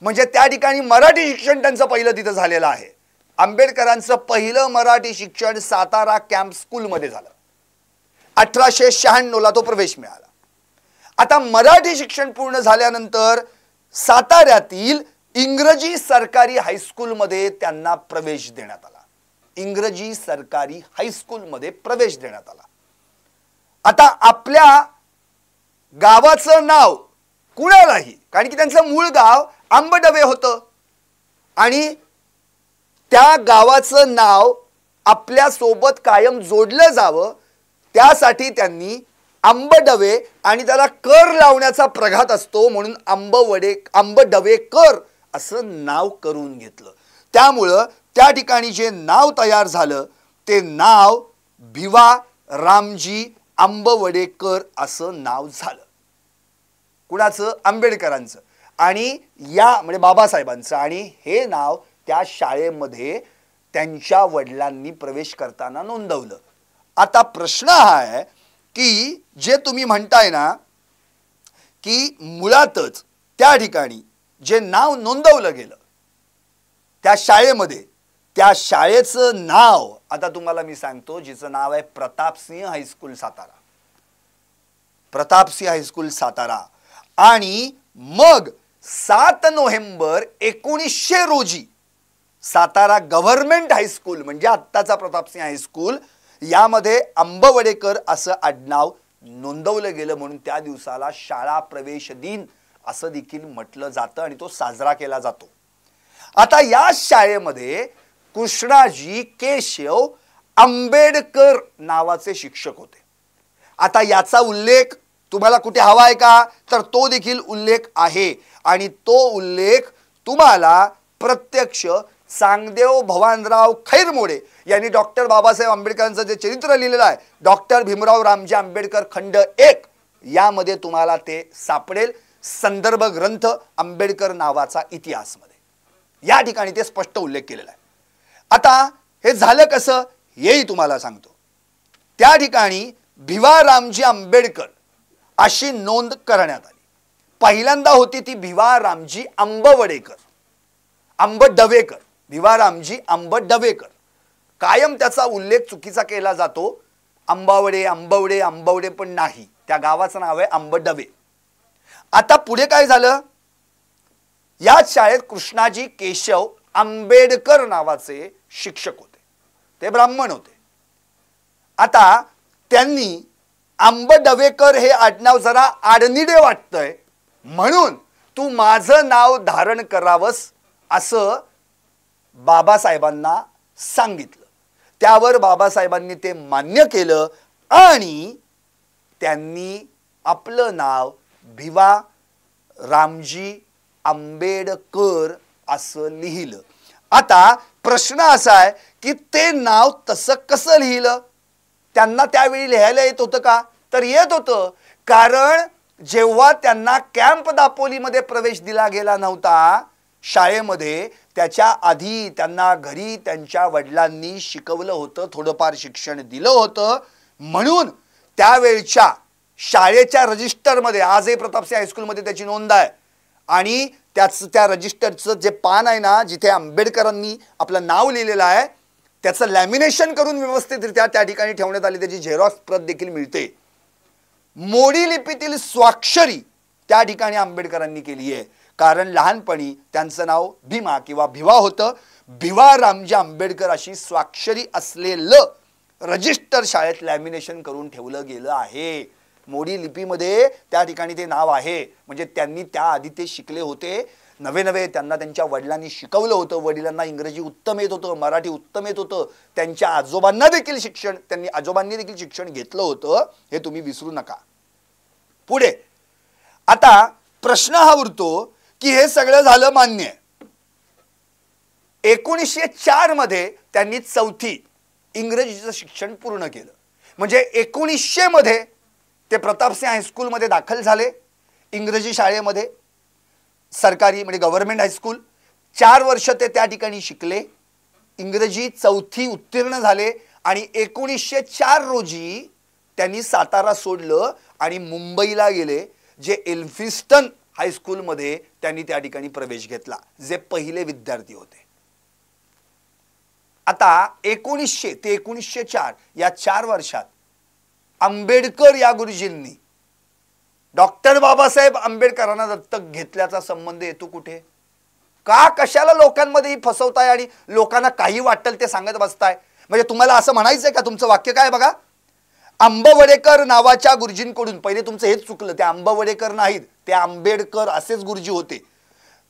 म्हणजे त्या ठिकाणी मराठी शिक्षण त्यांचं पहिलं तिथं झालेलं आहे. आंबेडकरांचं पहिलं मराठी शिक्षण सातारा कॅम्प स्कूलमध्ये झालं. 1896 ला तो प्रवेश मिळाला. आता मराठी शिक्षण पूर्ण झाल्यानंतर साताऱ्यातील इंग्रजी सरकारी हायस्कूलमध्ये त्यांना प्रवेश देण्यात आला. इंग्रजी सरकारी हायस्कूलमध्ये प्रवेश देण्यात आला. आता आपल्या गावाचं नाव कुणालाही, कारण की त्यांचं मूळ गाव आंबडवे होतं आणि त्या गावाचं नाव आपल्या सोबत कायम जोडलं जावं त्यासाठी त्यांनी आंबडवे आणि त्याला कर लावण्याचा प्रघात असतो म्हणून आंबडवेकर असं नाव करून घेतलं. त्यामुळं त्या ठिकाणी जे नाव तयार झालं ते नाव भिवा रामजी आंबवडेकर असं नाव झालं. कुणाचं? आंबेडकरांचं आणि या म्हणजे बाबासाहेबांचं. आणि हे नाव त्या शाळेमध्ये त्यांच्या वडिलांनी प्रवेश करताना नोंदवलं. आता प्रश्न हा आहे की जे तुम्ही म्हणताय ना की मुळातच त्या ठिकाणी जे नाव नोंदवलं गेलं त्या शाळेमध्ये, त्या शाळेचं नाव आता तुम्हाला मी सांगतो, जिचं नाव आहे प्रतापसिंह हायस्कूल सातारा. प्रतापसिंह हायस्कूल सातारा. आणि मग 7 नोव्हेंबर 1900 रोजी सातारा गव्हर्नमेंट हायस्कूल म्हणजे आत्ताचा प्रतापसिंह हायस्कूल यामध्ये आंबवडेकर असं आडनाव नोंदवलं गेलं. म्हणून त्या दिवसाला शाळा प्रवेश दिन असं देखील म्हटलं जातं आणि तो साजरा केला जातो. आता या शाळेमध्ये कृष्णाजी केशव आंबेडकर नावाचे शिक्षक होते. आता याचा उल्लेख तुम्हाला कुठे हवा आहे का, तर तो देखील उल्लेख आहे आणि तो उल्लेख तुम्हाला प्रत्यक्ष चांगदेव भवानराव खैरमोडे यांनी डॉक्टर बाबासाहेब आंबेडकरांचं जे चरित्र लिहिलेलं आहे, डॉक्टर भीमराव रामजी आंबेडकर खंड 1, यामध्ये तुम्हाला ते सापडेल. संदर्भ ग्रंथ आंबेडकर नावाचा इतिहासमध्ये या ठिकाणी ते स्पष्ट उल्लेख केलेला आहे. आता हे झालं कसं हेही तुम्हाला सांगतो. त्या ठिकाणी भिवा रामजी आंबेडकर अशी नोंद करण्यात आली. पहिल्यांदा होती ती भिवा रामजी आंबवडेकर, आंबडवेकर, भिवा रामजी आंबडवेकर. कायम त्याचा उल्लेख चुकीचा केला जातो. आंबावडे आंबवडे आंबवडे पण नाही, त्या गावाचं नाव आहे आंबडवे. आता पुढे काय झालं, याच शाळेत कृष्णाजी केशव आंबेडकर नावाचे शिक्षक होते. ते ब्राह्मण होते. आता त्यांनी आंबडवेकर हे आडनाव जरा आडनिडे वाटतंय म्हणून तू माझं नाव धारण करावंस असं बाबासाहेबांना सांगितलं. त्यावर बाबासाहेबांनी ते मान्य केलं आणि त्यांनी आपलं नाव भिवा रामजी आंबेडकर असं लिहिलं. आता प्रश्न असा आहे की ते नाव तसं कसं लिहिलं? त्यांना त्यावेळी लिहायला येत होतं का? तर येत होतं, कारण जेव्हा त्यांना कॅम्प दापोलीमध्ये प्रवेश दिला गेला नव्हता शाळेमध्ये, त्याच्या आधी त्यांना घरी त्यांच्या वडिलांनी शिकवलं होतं, थोडंफार शिक्षण दिलं होतं. म्हणून त्यावेळच्या शाळेच्या रजिस्टरमध्ये, आजही प्रतापसिंह हायस्कूलमध्ये त्याची नोंद आहे, आणि त्या रजिस्टरचं जे पान आहे ना, जिथे आंबेडकरांनी आपलं नाव लिहिलेलं आहे, त्याचं लॅमिनेशन करून व्यवस्थितरित्या त्या ठिकाणी ठेवण्यात आली. त्याची झेरॉक्स प्रत देखील मिळते. मोडी लिपीतील स्वाक्षरी त्या ठिकाणी आंबेडकरांनी केली आहे, कारण लहानपणी त्यांचं नाव भीमा किंवा भिवा होतं. भिवा रामजी आंबेडकर अशी स्वाक्षरी असलेलं रजिस्टर शाळेत लॅमिनेशन करून ठेवलं गेलं आहे. मोडी लिपीमध्ये त्या ठिकाणी ते नाव आहे. म्हणजे त्यांनी त्याआधी ते शिकले होते. नवे त्यांना त्यांच्या वडिलांनी शिकवलं होतं. वडिलांना इंग्रजी उत्तम येत होतं, मराठी उत्तम येत होतं. त्यांच्या आजोबांनी देखील शिक्षण घेतलं होतं, हे तुम्ही विसरू नका. पुढे आता प्रश्न हा उरतो की हे सगळं झालं मान्य. 1904 मध्ये त्यांनी 4थी इंग्रजीचं शिक्षण पूर्ण केलं. म्हणजे 1900 मध्ये ते प्रतापसिंह हायस्कूलमध्ये दाखल झाले, इंग्रजी शाळेमध्ये, सरकारी म्हणजे गव्हर्नमेंट हायस्कूल. 4 वर्ष ते त्या ठिकाणी शिकले, इंग्रजी 4थी उत्तीर्ण झाले आणि 1904 रोजी त्यांनी सातारा सोडलं आणि मुंबईला गेले, जे एल्फिस्टन हायस्कूलमध्ये त्यांनी त्या ठिकाणी प्रवेश घेतला, जे पहिले विद्यार्थी होते. आता 1900 ते 1904 या 4 वर्षात आंबेडकर या गुरुजींनी डॉक्टर बाबासाहेब आंबेडकरांना दत्तक घेतल्याचा संबंध येतो कुठे? का कशाला लोकांमध्ये ही फसवताय आणि लोकांना काही वाटेल ते सांगत बसताय? म्हणजे तुम्हाला असं म्हणायचंय का, तुमचं वाक्य काय बघा, आंबवडेकर नावाच्या गुरुजींकडून, पहिले तुमचं हेच चुकलं, ते आंबवडेकर नाहीत, ते आंबेडकर असेच गुरुजी होते.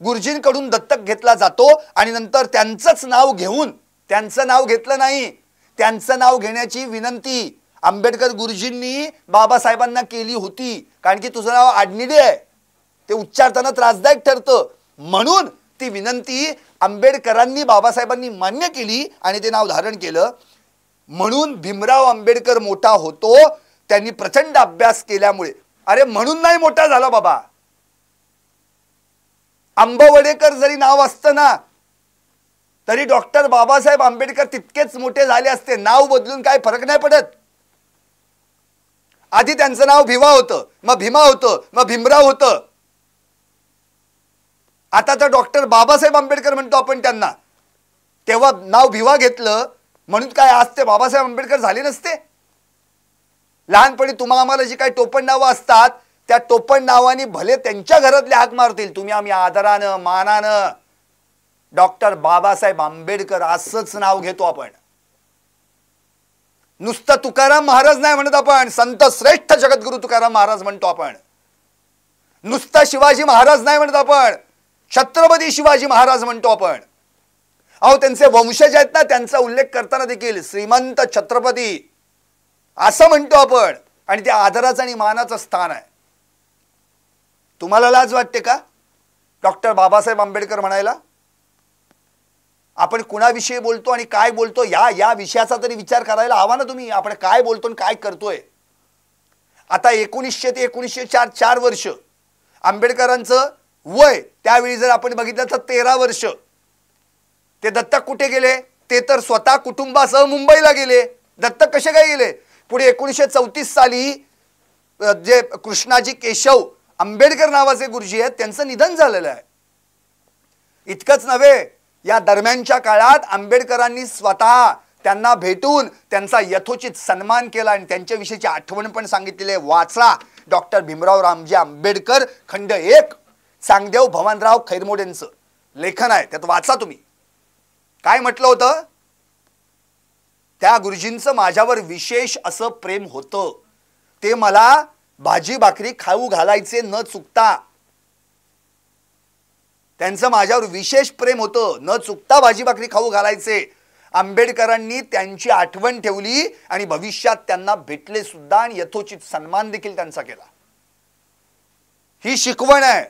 गुरुजींकडून दत्तक घेतला जातो आणि नंतर त्यांचंच नाव घेऊन, त्यांचं नाव घेतलं नाही, त्यांचं नाव घेण्याची विनंती आंबेडकर गुरुजींनी बाबासाहेबांना केली होती. कारण की तुझं नाव आडनिडे आहे, ते उच्चारताना त्रासदायक ठरतं, म्हणून ती विनंती आंबेडकरांनी बाबासाहेबांनी मान्य केली आणि ते नाव धारण केलं. म्हणून भीमराव आंबेडकर मोठा होतो, त्यांनी प्रचंड अभ्यास केल्यामुळे. अरे म्हणून नाही मोठा झाला बाबा, आंबवडेकर जरी नाव असतं ना तरी डॉक्टर बाबासाहेब आंबेडकर तितकेच मोठे झाले असते. नाव बदलून काय फरक नाही पडत. आधी त्यांचं नाव भिवा होतं, मग भीमा होतं, मग भीमराव होतं, आता तर डॉक्टर बाबासाहेब आंबेडकर म्हणतो आपण त्यांना. तेव्हा नाव भिवा घेतलं म्हणून काय आज ते बाबासाहेब आंबेडकर झाले नसते? लहानपणी तुम्हा आम्हाला जी काही टोपण नावं असतात त्या टोपण नावानी भले त्यांच्या घरातले हाक मारतील, तुम्ही आम्ही आदरानं मानानं डॉक्टर बाबासाहेब आंबेडकर असंच नाव घेतो आपण. नुसतं तुकाराम महाराज नाही म्हणत आपण, संत श्रेष्ठ जगद्गुरु तुकाराम महाराज म्हणतो आपण. नुसतं शिवाजी महाराज नाही म्हणत आपण, छत्रपती शिवाजी महाराज म्हणतो आपण. अहो त्यांचे वंशज आहेत ना, त्यांचा उल्लेख करताना देखील श्रीमंत छत्रपती असं म्हणतो आपण, आणि ते आदराचं आणि मानाचं स्थान आहे. तुम्हाला लाज वाटते का डॉक्टर बाबासाहेब आंबेडकर म्हणायला? आपण कुणाविषयी बोलतो आणि काय बोलतो या विषयाचा तरी विचार करायला हवा ना तुम्ही. आपण काय बोलतो आणि काय करतोय. आता 1900 ते 1904 4 वर्ष आंबेडकरांचं वय त्यावेळी जर आपण बघितलं तर 13 वर्ष. ते दत्तक कुठे गेले? ते तर स्वतः कुटुंबासह मुंबईला गेले. दत्तक कसे काय गेले? पुढे 1934 साली जे कृष्णाजी केशव आंबेडकर नावाचे गुरुजी आहेत त्यांचं निधन झालेलं आहे. इतकंच नव्हे, या दरम्यानच्या काळात आंबेडकरांनी स्वतः त्यांना भेटून त्यांचा यथोचित सन्मान केला आणि त्यांच्याविषयीची आठवण पण सांगितलेली आहे. वाचा, डॉक्टर भीमराव रामजी आंबेडकर खंड 1 चांगदेव भवानराव खैरमोडेंचं लेखन आहे, त्यात वाचा तुम्ही. काय म्हटलं होतं? त्या गुरुजींचं माझ्यावर विशेष असं प्रेम होतं. ते मला भाजी भाकरी खाऊ घालायचे न चुकता. त्यांचं माझ्यावर विशेष प्रेम होतं, न चुकता भाजी भाकरी खाऊ घालायचे. आंबेडकरांनी त्यांची आठवण ठेवली आणि भविष्यात त्यांना भेटले सुद्धा आणि यथोचित सन्मान देखील त्यांचा केला. ही शिकवण आहे.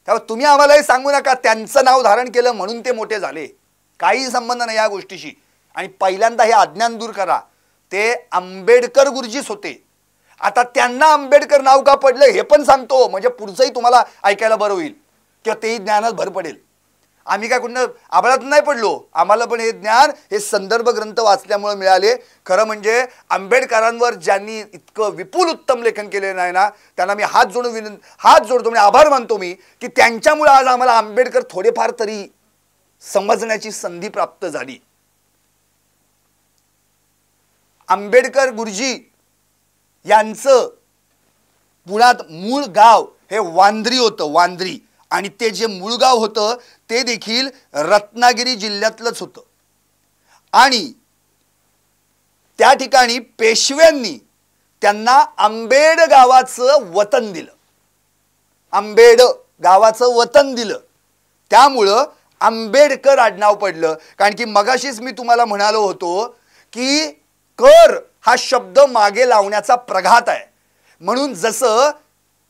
त्यामुळे तुम्ही आम्हाला हे सांगू नका त्यांचं नाव धारण केलं म्हणून ते मोठे झाले. काही संबंध नाही या गोष्टीशी. आणि पहिल्यांदा हे अज्ञान दूर करा. ते आंबेडकर गुरुजीच होते. आता त्यांना आंबेडकर नाव का पडलं हे पण सांगतो, म्हणजे पुढचंही तुम्हाला ऐकायला बरं होईल किंवा तेही ज्ञानात भर पडेल. आम्ही काय कुठं आभाळात नाही पडलो. आम्हाला पण हे ज्ञान हे संदर्भ ग्रंथ वाचल्यामुळे मिळाले. खरं म्हणजे आंबेडकरांवर ज्यांनी इतकं विपुल उत्तम लेखन केलेलं नाही ना, त्यांना मी हात जोडतो म्हणजे आभार मानतो मी की त्यांच्यामुळे आज आम्हाला आंबेडकर थोडेफार तरी समजण्याची संधी प्राप्त झाली. आंबेडकर गुरुजी यांचं पुण्यात मूळ गाव हे वांद्री होतं, वांद्री. आणि ते जे मूळ गाव होतं ते देखील रत्नागिरी जिल्ह्यातलंच होतं. आणि त्या ठिकाणी पेशव्यांनी त्यांना आंबेड गावाचं वतन दिलं. आंबेड गावाचं वतन दिलं, त्यामुळं आंबेडकर आडनाव पडलं. कारण की मगाशीच मी तुम्हाला म्हणालो होतो की कर हा शब्द मागे लावण्याचा प्रघात आहे. म्हणून जसं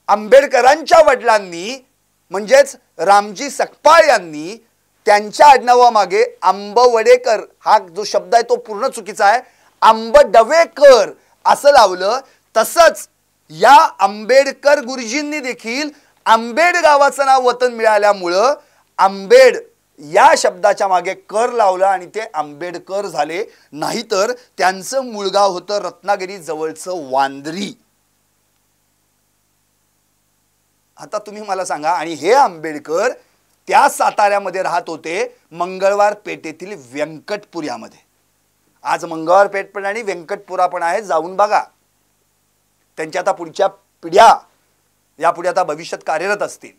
आंबेडकरांच्या वडिलांनी म्हणजेच रामजी सकपाळ यांनी त्यांच्या आडनावामागे आंबवडेकर हा जो शब्द आहे तो पूर्ण चुकीचा आहे, आंबडवेकर असं लावलं. तसंच या आंबेडकर गुरुजींनी देखील आंबेड गावाचं नाव वतन मिळाल्यामुळं आंबेड या शब्दाच्या मागे कर लावला आणि ते आंबेडकर झाले. नाहीतर त्यांचं मूळ गाव होतं रत्नागिरी जवळचं वांद्री. आता तुम्ही मला सांगा, आणि हे आंबेडकर त्या साताऱ्यामध्ये राहत होते मंगळवार पेठेतील व्यंकटपुऱ्यामध्ये. आज मंगळवार पेठ पण आणि व्यंकटपुरा पण आहे, जाऊन बघा. त्यांच्या आता पुढच्या पिढ्या यापुढे आता भविष्यात कार्यरत असतील.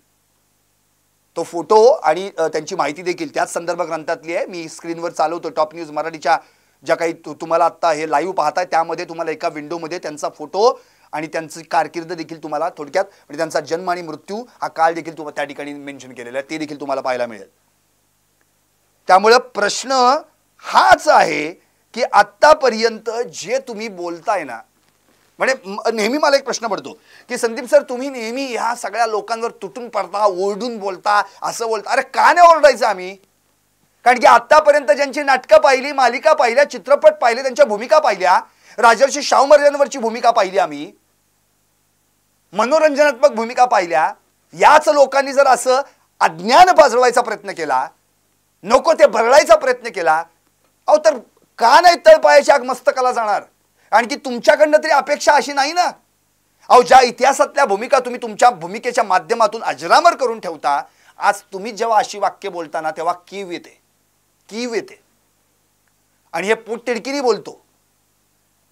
तो फोटो आणि त्यांची माहिती देखील त्याच संदर्भ ग्रंथातली आहे. मी स्क्रीनवर चालवतो टॉप न्यूज मराठीच्या ज्या काही तुम्हाला आता हे लाईव्ह पाहताय त्यामध्ये तुम्हाला एका विंडोमध्ये त्यांचा फोटो आणि त्यांची कारकीर्द देखील तुम्हाला थोडक्यात म्हणजे त्यांचा जन्म आणि मृत्यू हा काळ देखील तुम्हाला त्या ठिकाणी मेन्शन केलेला आहे, ते देखील तुम्हाला पाहायला मिळेल. त्यामुळे प्रश्न हाच आहे की आतापर्यंत जे तुम्ही बोलताय ना, म्हणजे नेहमी मला एक प्रश्न पडतो की संदीप सर तुम्ही नेहमी ह्या सगळ्या लोकांवर तुटून पडता, ओरडून बोलता, असं बोलता. अरे का नाही ओरडायचं आम्ही? कारण की आतापर्यंत ज्यांची नाटकं पाहिली, मालिका पाहिल्या, चित्रपट पाहिले, त्यांच्या भूमिका पाहिल्या, राजर्षी शाहू महाराजांवरची भूमिका पाहिली आम्ही, मनोरंजनात्मक भूमिका पाहिल्या. याच लोकांनी जर असं अज्ञान पाजळवायचा प्रयत्न केला, नको ते भरडायचा प्रयत्न केला, अहो तर का नाही तळपायाची आग मस्तकाला जाणार? आणखी तुमच्याकडनं तरी अपेक्षा अशी नाही ना. अहो ज्या इतिहासातल्या भूमिका तुम्ही तुमच्या भूमिकेच्या माध्यमातून अजरामर करून ठेवता, आज तुम्ही जेव्हा अशी वाक्य बोलताना तेव्हा कीव येते, कीव येते. आणि हे पोटतिडकीने बोलतो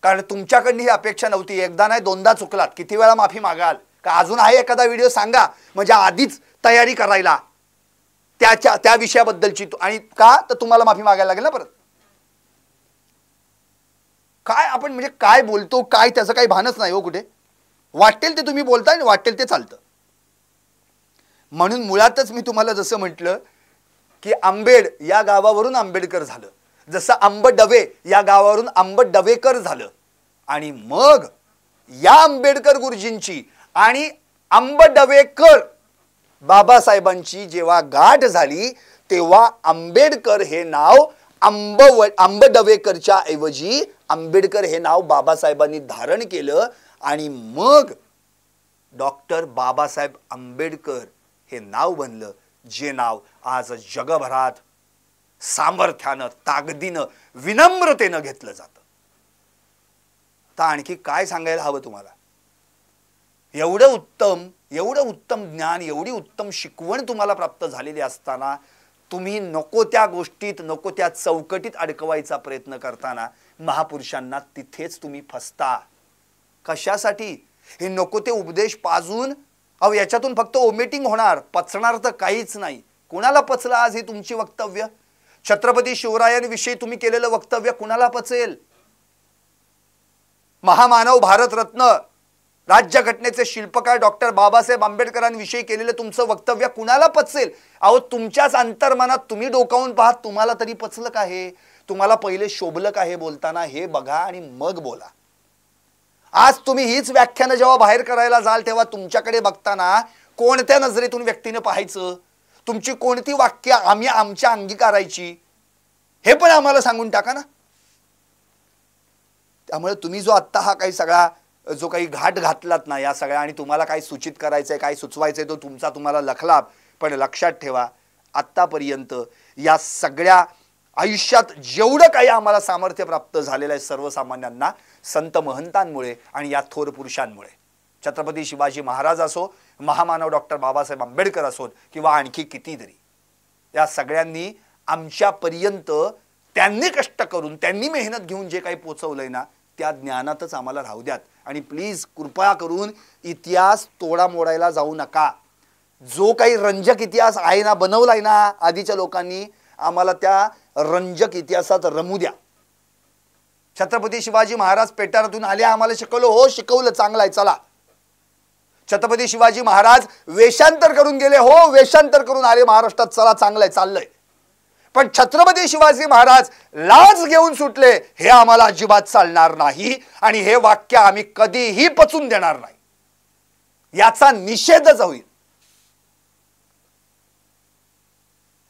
कारण तुमच्याकडनं ही अपेक्षा नव्हती. एकदा नाही दोनदा चुकलात, किती वेळा माफी मागाल? का अजून आहे एखादा व्हिडिओ सांगा म्हणजे आधीच तयारी करायला त्या विषयाबद्दलची. आणि का तर तुम्हाला माफी मागायला लागेल ना परत. काय आपण म्हणजे काय बोलतो काय त्याचं काही भानच नाही हो कुठे. वाटेल ते तुम्ही बोलताय आणि वाटेल ते चालतं. म्हणून मुळातच मी तुम्हाला जसं म्हटलं की आंबेड या गावावरून आंबेडकर झालं, जसं आंबडवे या गावावरून आंबडवेकर झालं, आणि मग या आंबेडकर गुरुजींची आणि आंबडवेकर बाबासाहेबांची जेव्हा गाठ झाली तेव्हा आंबेडकर हे नाव आंबडवेकरच्या ऐवजी आंबेडकर हे नाव बाबासाहेबांनी धारण केलं, आणि मग डॉक्टर बाबासाहेब आंबेडकर हे नाव बनलं, जे नाव आज जगभरात सामर्थ्यानं, ताकदीनं, विनम्रतेनं घेतलं जातं. तर आणखी काय सांगायला हवं तुम्हाला? एवढं उत्तम ज्ञान, एवढी उत्तम शिकवण तुम्हाला प्राप्त झालेली असताना तुम्ही नको त्या गोष्टीत, नको त्या चौकटीत अडकवायचा प्रयत्न करताना महापुरुषांना तिथेच तुम्ही फसता. कशासाठी? हे नको ते उपदेश पाजून अहो याच्यातून फक्त ओमिटिंग होणार, पचणार तर काहीच नाही. कोणाला पचलं आज हे तुमची वक्तव्य? छत्रपती शिवरायांविषयी तुम्ही केलेलं वक्तव्य कुणाला पचेल? महामानव भारतरत्न राज्यघटनेचे शिल्पकार डॉक्टर बाबासाहेब आंबेडकरांविषयी केलेलं तुमचं वक्तव्य कुणाला पचेल? अहो तुमच्याच अंतर्मनात तुम्ही डोकावून पाहत, तुम्हाला तरी पचलं का हे? तुम्हाला पहिले शोभलं का हे बोलताना हे बघा आणि मग बोला. आज तुम्ही हीच व्याख्यानं जेव्हा बाहेर करायला जाल तेव्हा तुमच्याकडे बघताना कोणत्या नजरेतून व्यक्तीने पाहायचं, तुमची कोणती वाक्य आम्ही आमच्या अंगीकारायची हे पण आम्हाला सांगून टाका ना. त्यामुळे तुम्ही जो आत्ता हा काही सगळा जो काही घाट घातलात ना या सगळ्या, आणि तुम्हाला काय सूचित करायचंय, काय सुचवायचंय तो तुमचा तुम्हाला लखलाप, पण लक्षात ठेवा आत्तापर्यंत या सगळ्या आयुष्यात जेवढं काही आम्हाला सामर्थ्य प्राप्त झालेलं आहे सर्वसामान्यांना संत महंतांमुळे आणि या थोर पुरुषांमुळे. छत्रपती शिवाजी महाराज असो, महामानव डॉक्टर बाबासाहेब आंबेडकर असोत किंवा आणखी कितीतरी, या सगळ्यांनी आमच्यापर्यंत त्यांनी कष्ट करून, त्यांनी मेहनत घेऊन जे काही पोचवलंय ना त्या ज्ञानातच आम्हाला राहू द्यात. आणि प्लीज कृपया करून इतिहास तोडा मोडायला जाऊ नका. जो काही रंजक इतिहास आहे ना, बनवलाय ना आधीच्या लोकांनी, आम्हाला त्या रंजक इतिहासात रमू द्या. छत्रपती शिवाजी महाराज पेटारातून आले, आम्हाला शिकवलं, हो शिकवलं, चांगलं आहे, चला. छत्रपती शिवाजी महाराज वेषांतर करून गेले, हो वेषांतर करून आले महाराष्ट्रात, चला चांगलं आहे, चाललंय. पण छत्रपती शिवाजी महाराज लाज घेऊन सुटले, हे आम्हाला अजिबात चालणार नाही आणि हे वाक्य आम्ही कधीही पचून देणार नाही. याचा निषेधच होईल.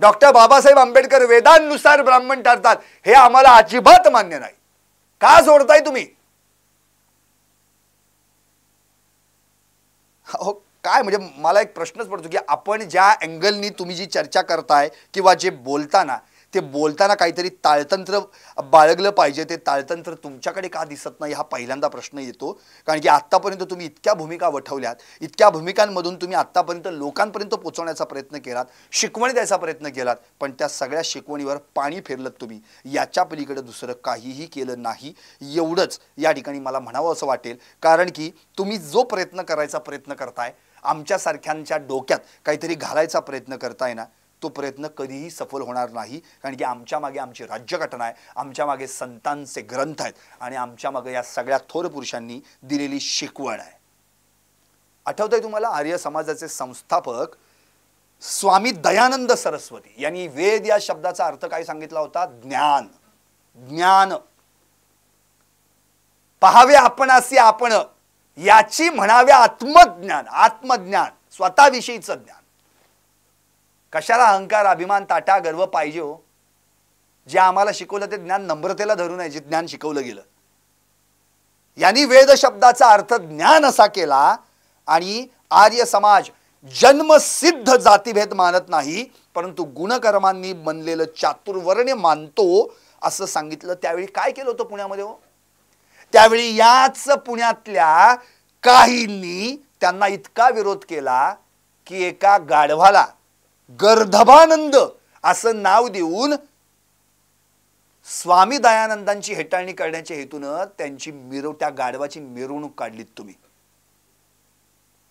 डॉक्टर बाबासाहेब आंबेडकर वेदांनुसार ब्राह्मण ठरतात, हे आम्हाला अजिबात मान्य नाही. का सोडताय तुम्ही? हो काय म्हणजे मला एक प्रश्नच पडतो की आपण ज्या अँगलनी तुम्ही जी चर्चा करताय किंवा जे बोलताना, ते बोलताना काहीतरी ताळतंत्र बाळगलं पाहिजे. ते ताळतंत्र तुमच्याकडे का दिसत नाही हा पहिल्यांदा प्रश्न येतो. कारण की आत्तापर्यंत तुम्ही इतक्या भूमिका वठवल्यात, इतक्या भूमिकांमधून तुम्ही आत्तापर्यंत लोकांपर्यंत पोहोचवण्याचा प्रयत्न केलात, शिकवण द्यायचा प्रयत्न केलात, पण त्या सगळ्या शिकवणीवर पाणी फेरलं तुम्ही. याच्या पलीकडे दुसरं काहीही केलं नाही. एवढंच या ठिकाणी मला म्हणावं असं वाटेल. कारण की तुम्ही जो प्रयत्न करायचा प्रयत्न करताय, आमच्यासारख्यांच्या डोक्यात काहीतरी घालायचा प्रयत्न करताय ना, तो प्रयत्न कधीही सफल होणार नाही. कारण की आमच्या मागे आमची राज्यघटना आहे, आमच्या मागे संतांचे ग्रंथ आहेत आणि आमच्या मागे या सगळ्या थोर पुरुषांनी दिलेली शिकवण आहे. आठवतंय तुम्हाला आर्य समाजाचे संस्थापक स्वामी दयानंद सरस्वती यांनी वेद या शब्दाचा अर्थ काय सांगितला होता? ज्ञान. ज्ञान पहावे आपणासी आपण, याची म्हणावे आत्मज्ञान. आत्मज्ञान, स्वतःविषयीचं ज्ञान. कशाला अहंकार, अभिमान, ताटा, गर्व पाहिजे हो? जे आम्हाला शिकवलं ते ज्ञान नम्रतेला धरून आहे, जे ज्ञान शिकवलं गेलं. यांनी वेद शब्दाचा अर्थ ज्ञान असा केला. आणि आर्य समाज जन्मसिद्ध जातीभेद मानत नाही, परंतु गुणकर्मांनी बनलेलं चातुर्वर्ण्य मानतो असं सांगितलं. त्यावेळी काय केलं होतं पुण्यामध्ये हो? त्यावेळी याच पुण्यातल्या काहींनी त्यांना इतका विरोध केला की एका गाढवाला गर्धभानंद असं नाव देऊन स्वामी दयानंदांची हेटाळणी करण्याच्या हेतून त्यांची त्या गाढवाची मिरवणूक काढलीत तुम्ही.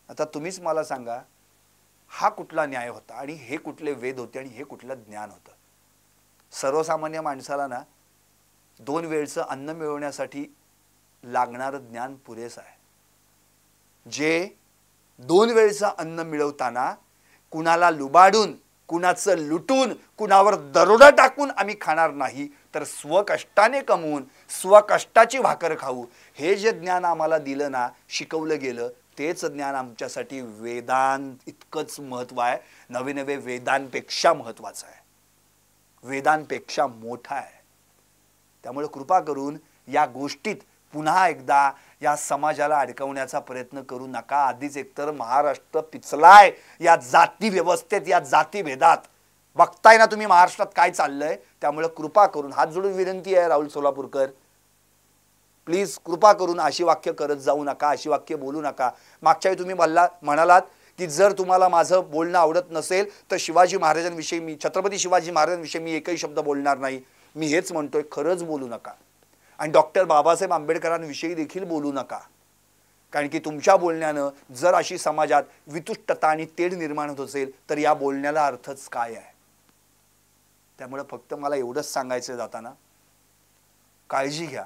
आता तुम्हीच मला सांगा, हा कुठला न्याय होता आणि हे कुठले वेद होते आणि हे कुठलं ज्ञान होतं? सर्वसामान्य माणसाला ना 2 वेळचं अन्न मिळवण्यासाठी लागणारं ज्ञान पुरेसं आहे. जे 2 वेळचं अन्न मिळवताना कुणाला लुबाडून कुणाचं लुटून कुणावर दरोडा टाकून आम्ही खाणार नाही, तर स्वकष्टाने कमवून स्वकष्टाची भाकर खाऊ. हे जे ज्ञान आम्हाला दिलं ना, शिकवलं गेलं, तेच ज्ञान आमच्यासाठी वेदांत इतकंच महत्व आहे. नवे नवे वेदांपेक्षा महत्वाचं आहे, वेदांपेक्षा मोठा आहे. त्यामुळे कृपा करून या गोष्टीत पुन्हा एकदा या समाजाला अडकवण्याचा प्रयत्न करू नका. आधीच एकतर महाराष्ट्र पिचलाय या जाती व्यवस्थेत, या जाती भेदात. बघताय ना तुम्ही महाराष्ट्रात काय चाललंय. त्यामुळे कृपा करून हात जोडून विनंती आहे राहुल सोलापूरकर, प्लीज कृपा करून अशी वाक्य करत जाऊ नका, अशी वाक्य बोलू नका. मागच्या वेळी तुम्ही म्हणालात की जर तुम्हाला माझं बोलणं आवडत नसेल तर शिवाजी महाराजांविषयी मी, छत्रपती शिवाजी महाराजांविषयी मी एकही शब्द बोलणार नाही. मी हेच म्हणतोय, खरंच बोलू नका. आणि डॉक्टर बाबासाहेब आंबेडकरांविषयी देखील बोलू नका. कारण की तुमच्या बोलण्यानं जर अशी समाजात वितुष्टता आणि तेढ निर्माण होत असेल तर या बोलण्याला अर्थच काय आहे. त्यामुळे फक्त मला एवढंच सांगायचं जाताना, काळजी घ्या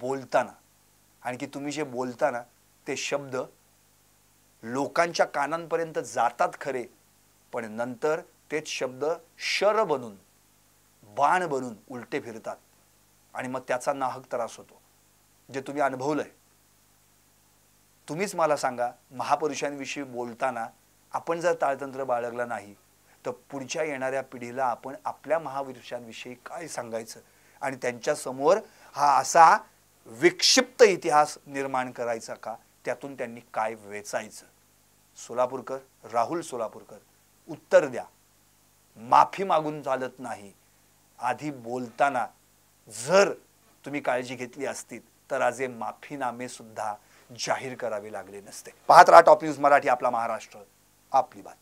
बोलताना. आणि की तुम्ही जे बोलताना ते शब्द लोकांच्या कानांपर्यंत जातात खरे, पण नंतर तेच शब्द शर बनून, बाण बनून उलटे फिरतात आणि मग त्याचा नाहक त्रास होतो, जे तुम्ही अनुभवलंय. तुम्हीच मला सांगा, महापुरुषांविषयी बोलताना आपण जर ताळतंत्र बाळगलं नाही तर पुढच्या येणाऱ्या पिढीला आपण आपल्या महापुरुषांविषयी काय सांगायचं आणि त्यांच्या समोर हा असा विक्षिप्त इतिहास निर्माण करायचा का, त्यातून त्यांनी काय वेचायचं. सोलापूरकर, राहुल सोलापूरकर, उत्तर द्या. माफी मागून चालत नाही. आधी बोलताना जर तुम्ही काळजी घेतली असती तर आज हे माफीनामे सुद्धा जाहीर करावे लागले नसते. पाहत राहा टॉप न्यूज मराठी, आपला महाराष्ट्र, आपली बात.